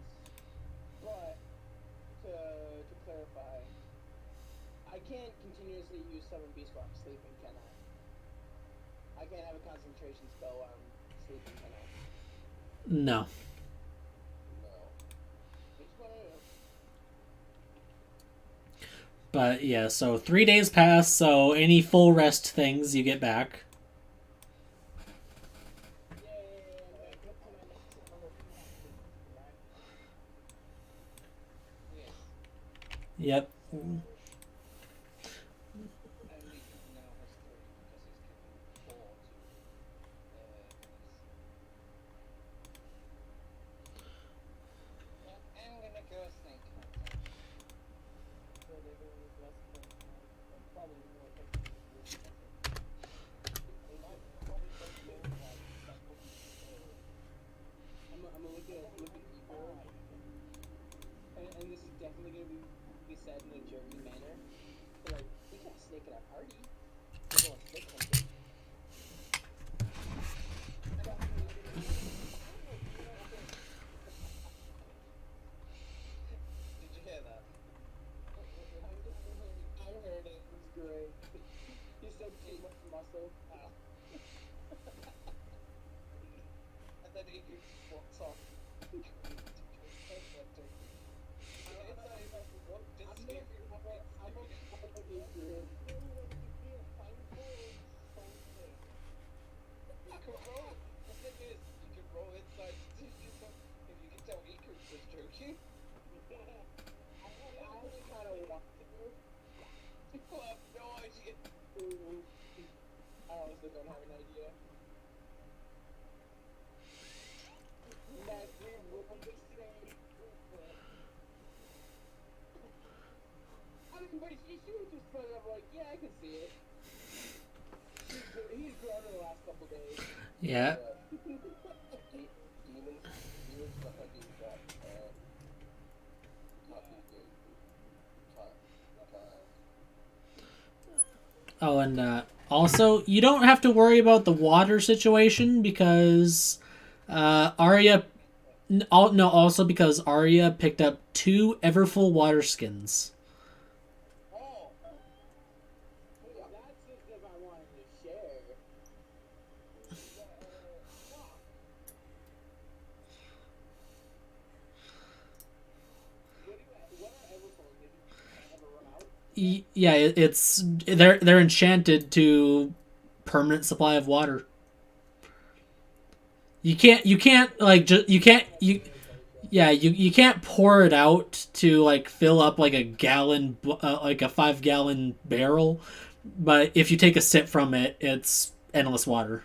but to clarify, I can't continuously use Summon Beast while I'm sleeping, can I? I can't have a concentration spell while I'm sleeping, can I? No. No. Just wanna know. But yeah, so 3 days pass. So any full rest things you get back. Yep. Only Iku now has 3 because he's given 4 to I'm gonna go snake hunter. I'm gonna look at Eco, and this is definitely gonna be said in a jerky manner. But like, we got a snake in our party. We're going snake hunting. Did you hear that? I heard it. It's great. He said too much muscle. Oh. And then Iku walks off. You can roll. The thing is, you can roll inside if you can tell Iku was joking. I actually kind of want to. People have no idea. I honestly don't have an idea. That we will be saying. I mean, but she was just put it up like, yeah, I can see it. He's grown in the last couple days. Yeah. Demons the hunting trap, Copy gave time. Oh, and also, you don't have to worry about the water situation because Arya. No, also because Arya picked up 2 Everfull water skins. Oh, That's just if I wanted to share. Fuck. What are Everfolds? Did you ever run out? Yeah, it's they're enchanted to permanent supply of water. You can't like just you can't you yeah you can't pour it out to like fill up like a gallon like a 5 gallon barrel, but if you take a sip from it, it's endless water.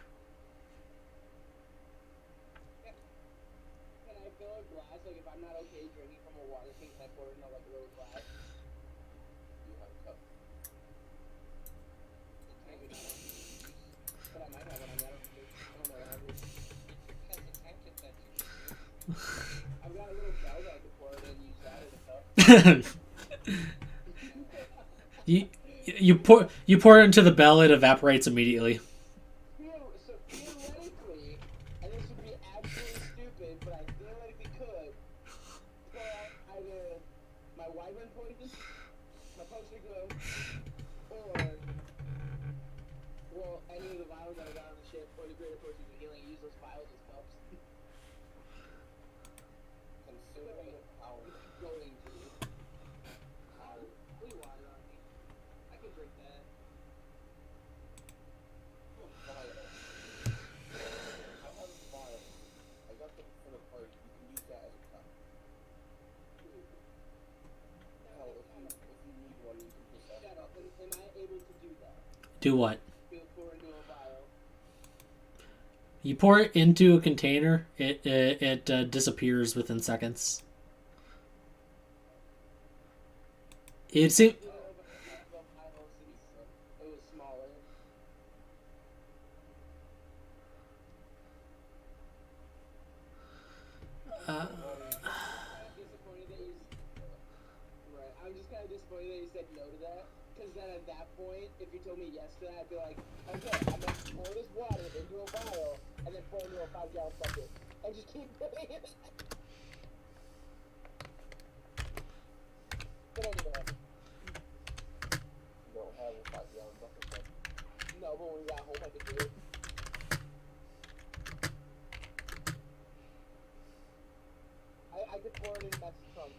Can I fill a glass? Like if I'm not okay drinking from a water sink, can I pour it in a like a little glass? You have a cup. Maybe not. But I might have one. I don't know. I have this. because the tank is that you I've got a little bell that I could pour it in and use that as a cup. You pour it into the bell, it evaporates immediately. So theoretically, and this would be absolutely stupid, but I theoretically could pour out either my wyvern poison, my potion glow, or well, any of the vials that I got on the ship, or the greater potions of healing. Use those vials as cups. Considering how Going to. Please water on me. I could drink that. vial. I have a vial. I got them for the party. You can use that as a cup. Hell, if you need one, you can just Shut up. Am I able to do that? Do what? Pour into a vial. You pour it into a container, it disappears within seconds. It seems. It was smaller. Uh, Disappointed that you. Right. I'm just kind of disappointed that you said no to that. Because then at that point, if you told me yes to that, I'd be like, okay, I'm going to pour this water into a vial and then pour it into a 5-gallon bucket. And just keep doing it. But anyway. You don't have a 5 gallon bucket, but No, but when we got home, I could do it. I could pour it in Matt's trunk.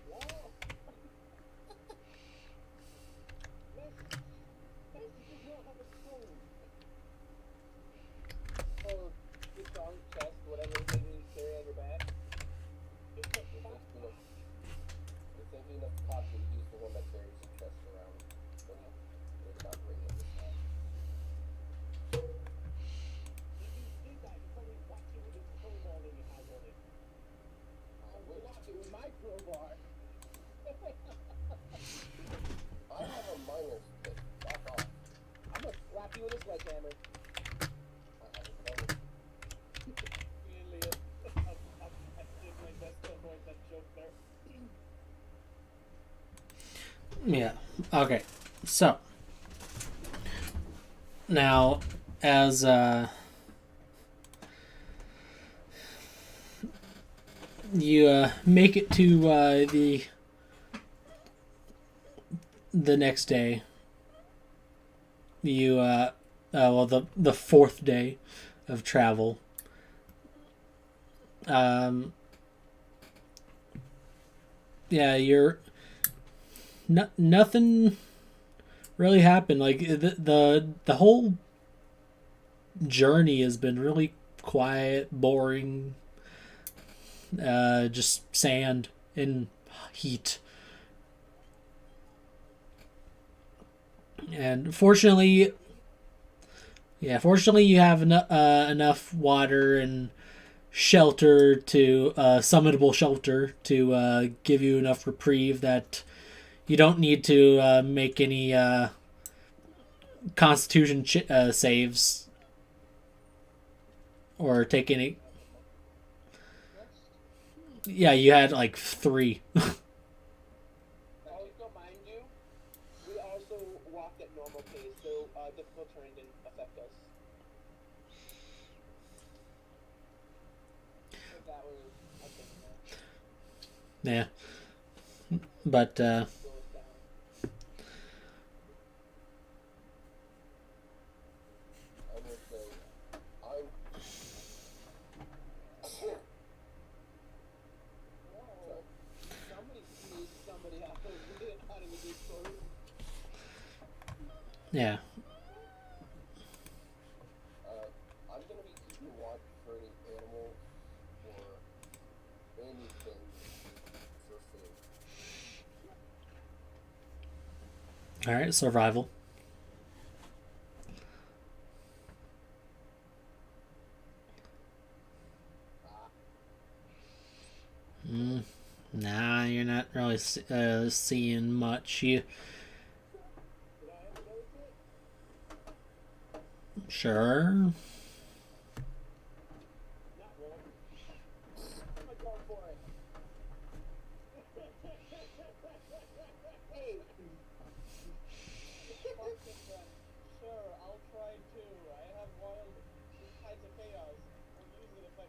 Wow. Max does not have a spoon. Or your trunk, chest, whatever it is you carry on your back. if there's enough caution, he's the one that carries the chest around when it's not raining this time. If you did that, you probably whacked it with a crowbar that you had on it. I wish. Whacked it with my crowbar. I have a miner's pick. Back off. I'm gonna slap you with a sledgehammer. I have a cover. Really, I did my best to avoid that joke there. yeah. Okay. So now, as you make it to the next day, you well the 4th day of travel. Yeah, nothing really happened. Like the whole journey has been really quiet, boring. Just sand and heat. And fortunately you have enough water and shelter to summonable shelter to give you enough reprieve that you don't need to make any constitution saves or take any. Yeah, you had like 3. Also, mind you, Yeah. But Goes down. I will say, I. Whoa. Somebody sneezed somebody out of the Discord. yeah. I'm gonna be keeping watch for any animals or anything for food. All right, survival. Nah, you're not really seeing much. You Did I have another kit? sure? Not one. I'm gonna go for it. Hey. Fucking gun. Sure, I'll try too. I have wild kinds of chaos. I'll use it if I.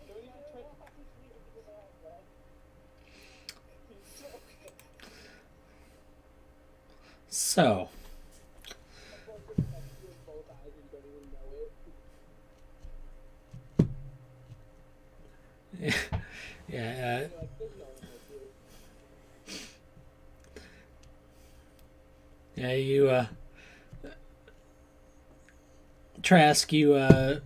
Do we not try to So, both eyes and don't even know it. yeah, You're like, there's no one with you. yeah. You Trask, you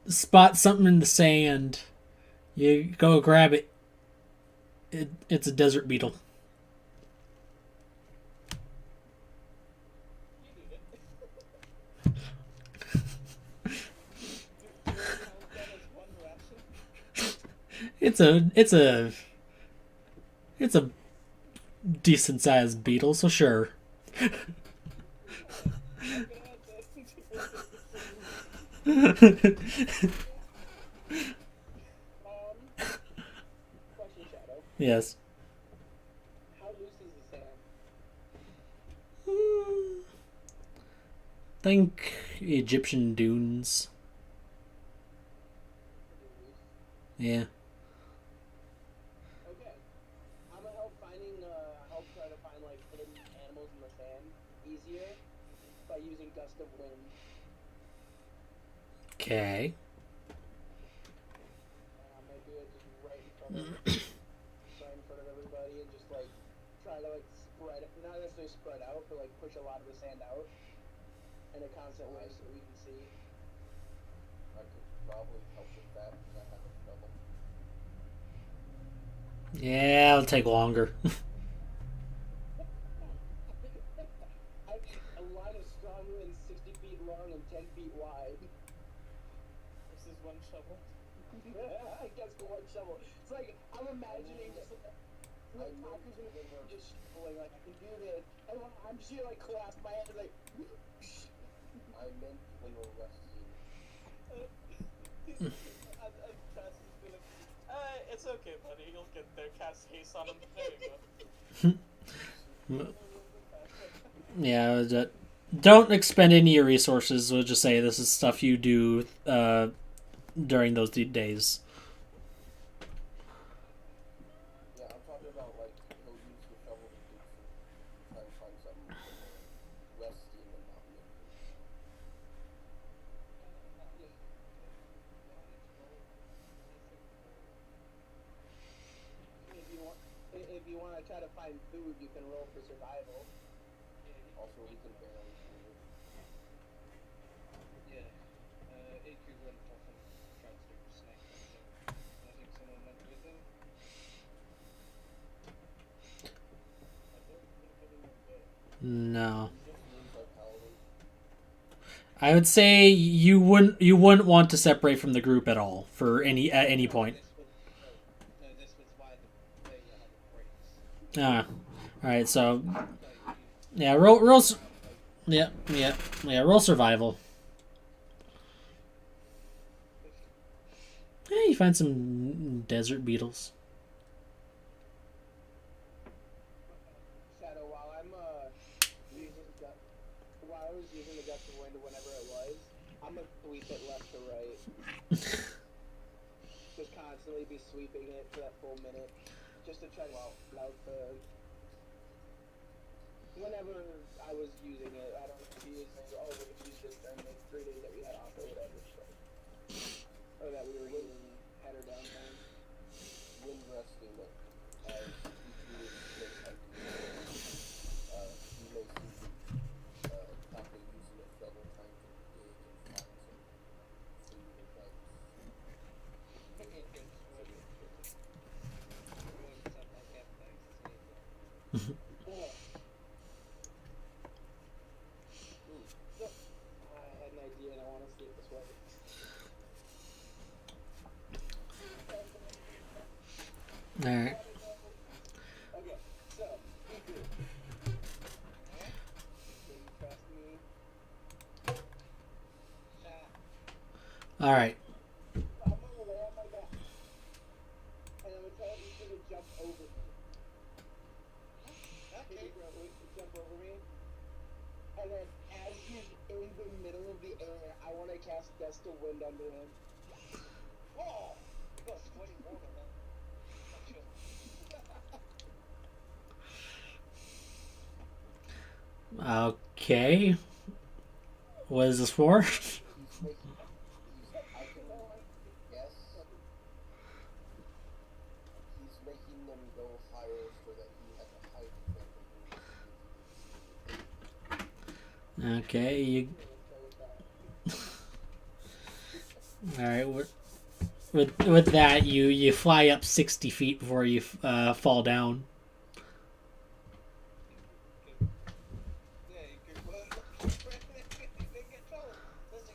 spot something in the sand. You go grab it. It's a desert beetle. You did it. It's a decent sized beetle, so sure. Question, Shadow. Yes. How loose is the sand? Think Egyptian dunes. Pretty loose. Yeah. Okay. I'm gonna help try to find like hidden animals in the sand easier by using gust of wind. Okay. I'm gonna do it just right in front of everybody and just like try to like spread it, not necessarily spread out, but like push a lot of the sand out in a constant way so we can see. I could probably help with that because I have a shovel. Yeah, it'll take longer. A line of strong wind 60 feet long and 10 feet wide. This is one shovel. I guess the one shovel. It's like, I'm imagining just like Taku's gonna just shoveling, like, I can do this. And I'm just gonna like clasp my hands like, I meant when we're resting. It's okay, buddy. You'll get there. Cast haste on him. There you go. Yeah, don't expend any of your resources. We'll just say this is stuff you do during those days. Yeah, I'm talking about like he'll use the shovel to dig for try and find something when we're resting and not moving. if you want to try to find food, you can roll for survival. Also, we can barely move. Yeah. AQ went off and tried to take a snack. I think someone went with him. I don't think anyone did. No. He just means our paladin. I would say you wouldn't want to separate from the group at all for at any point. This was why the way had the breaks. Ah, all right. So yeah, roll. Yeah. Roll survival. Yeah, you find some desert beetles. Shadow, while I was using the gust of wind whenever it was, I'm gonna tweet it left to right. Just constantly be sweeping it for that full minute, just to try to out the. Whenever I was using it, I don't know if you used it. Oh, we used this during the 3 days that we had off or whatever. So. Or that we were using header downtime. When resting it, as you may have you may see after using it several times to dig and find some food and bugs. I had an idea and I want to see it this way. All right. Okay, so, Iku. Can you trust me? All right. I'm gonna lay on my back. And I'm gonna tell Iku to jump over me. Okay. Jump over me. And then as he's in the middle of the air, I want to cast Gust of Wind under him. Oh! You got sweaty water, man. Okay. What is this for? He's making. I can guess. He's making them go higher so that he has a height advantage. Okay. You. All right. With that, you fly up 60 feet before you fall down. Yeah, you could work. They get told. Listen,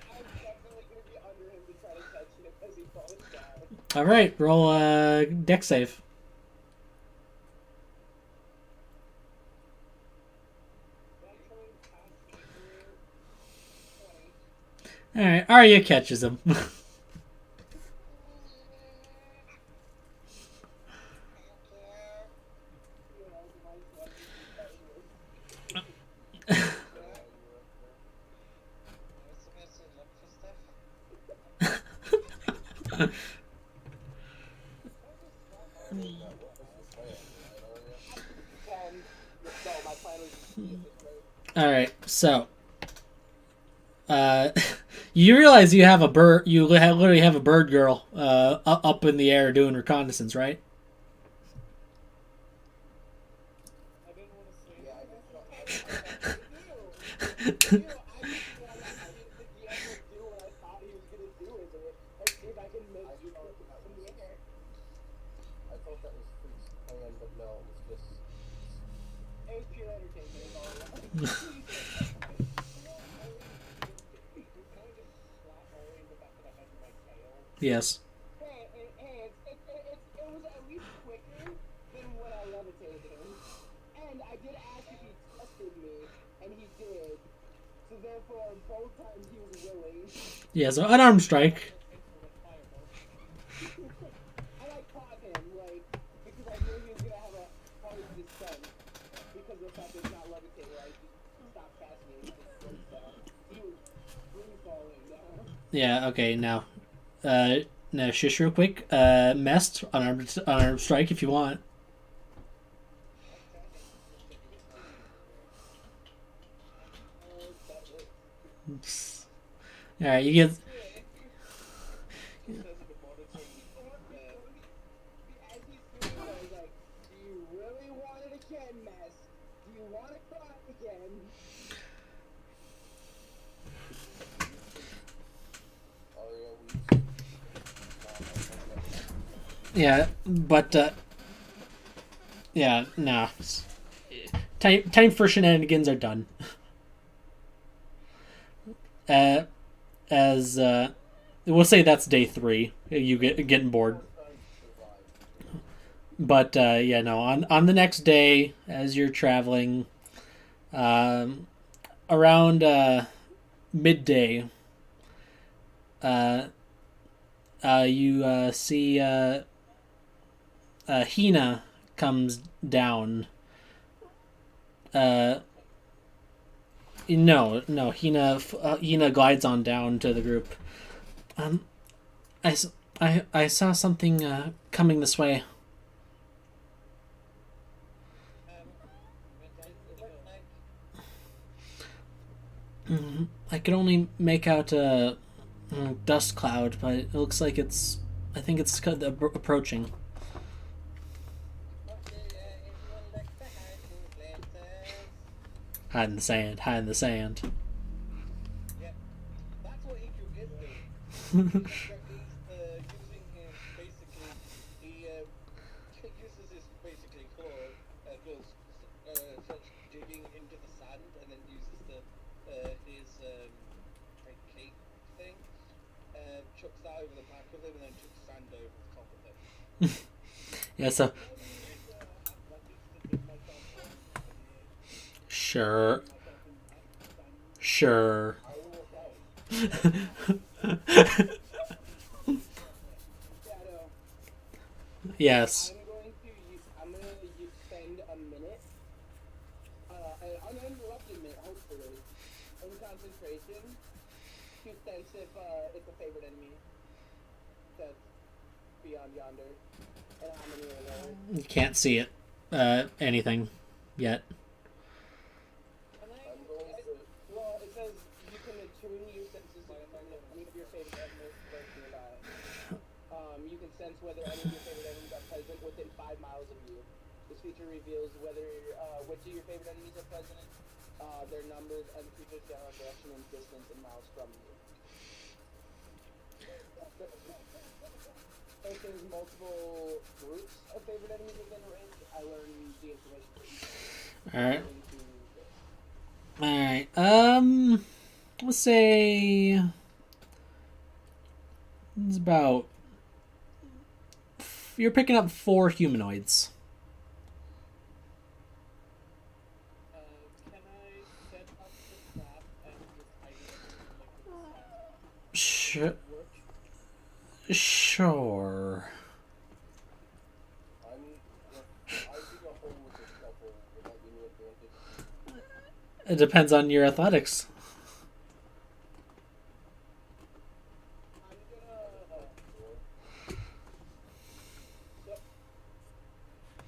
I'm definitely going to be under him to try to catch him as he falls down. All right. Roll a deck save. All right. Arya catches him. No, my plan was just to get this way. All right. So, you realize you have a bird. You literally have a bird girl up in the air doing reconnaissance, right? I didn't want to say that. I just wanted to see if the DM would do what I thought he was going to do with it. And see if I can make you from the air. I thought that was Freak's plan, but no, it was just. It was pure entertainment all along. Yes. Hey, it was at least quicker than when I levitated him. And I did ask if he trusted me, and he did. So therefore, both times he was willing. Yeah. So unarmed strike. And I caught him, because I knew he was going to have a hard descent. Because of the fact that it's not levitated, I just stopped casting it. He was free falling down. Yeah. Okay. Now, now shush real quick. Mest unarmed strike if you want. All right. You get. As he's doing it, I was like, do you really want it again, Mess? Do you want to cry again? Yeah, but yeah, no. Time for shenanigans are done. As we'll say that's day 3. You getting bored. But yeah, no. On the next day, as you're traveling, around midday, you see Hina comes down. No, no. Hina glides on down to the group. Um, I saw something coming this way. What does it look like? I could only make out a dust cloud, but it looks like it's. I think it's approaching. What everyone likes to hide in places. Hide in the sand. Hide in the sand. Yep. That's what EQ is doing. He's using his basically he uses his basically claw starts digging into the sand and then uses his like cape thing, chucks that over the back of him and then chucks sand over the top of him. Yeah. So Can I use athletics to dig myself in? sure, Myself in sand? sure. I will say. Shadow. Yes. I'm gonna spend a minute, an uninterrupted minute, hopefully, in concentration to sense if it's a favorite enemy that's beyond yonder, and how many are there. You can't see it. Anything yet. Can I I'm going to. Well, it says you can attune your senses to find if any of your favorite enemies lurk nearby. You can sense whether any of your favorite enemies are present within 5 miles of you. This feature reveals whether which of your favorite enemies are present, their numbers, and the creature's general direction and distance in miles from you. If there's multiple groups of favorite enemies within range, I learn the information for each. All right. Into this. All right. Let's say it's about. You're picking up 4 humanoids. can I set up the trap and just hide it like Sure. work? Sure. I dig a hole with a shovel. Would that give me advantage? It depends on your athletics. I'm gonna.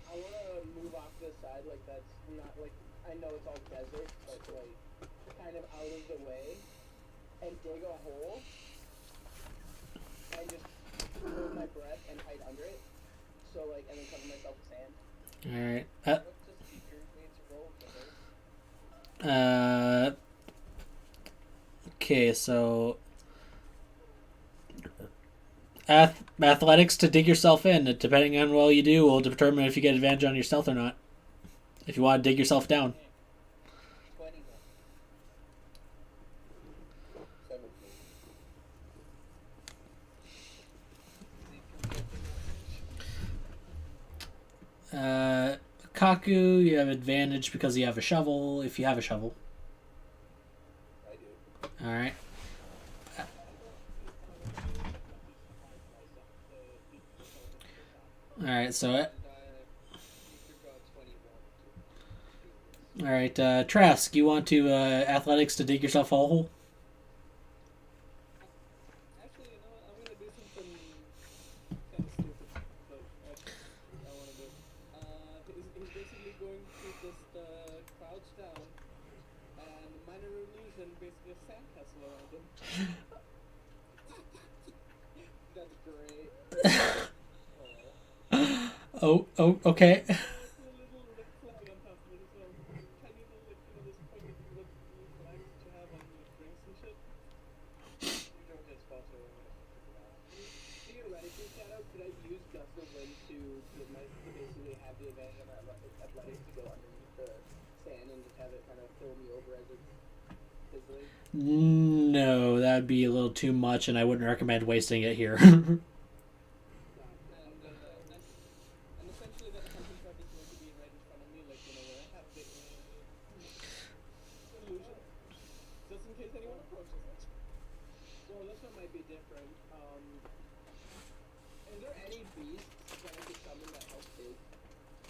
I want to move off this side, like that's not like I know it's all desert, but like kind of out of the way, and dig a hole, and just hold my breath and hide under it. So like, and then cover myself with sand. All right. What does Seeker need to roll for this? Okay, so athletics to dig yourself in. Depending on what you do, will determine if you get advantage on your stealth or not. If you want to dig yourself down. 21. 17. Kaku, you have advantage because you have a shovel. If you have a shovel. I do. All right. All right. So, And Seeker got 21. all right. Trask, you want to athletics to dig yourself a hole? Actually, you know what? I'm gonna do something kind of stupid, but actually, I wanna do. He's basically going to just crouch down, and minor illusion, basically a sandcastle around him. That's great. Oh, okay. A little red flag on top of it as well. Tiny little, like, those pointed little flags that you have on like rings and shit. You don't get spot or Theoretically, Shadow, could I use Gust of Wind to basically have the advantage on athletics to go underneath the sand and just have it kind of fill me over as it's fizzling? No, that'd be a little too much, and I wouldn't recommend wasting it here. And essentially that hunting trap is going to be right in front of me, like, where I have the illusion. Just in case anyone approaches it. Well, this one might be different.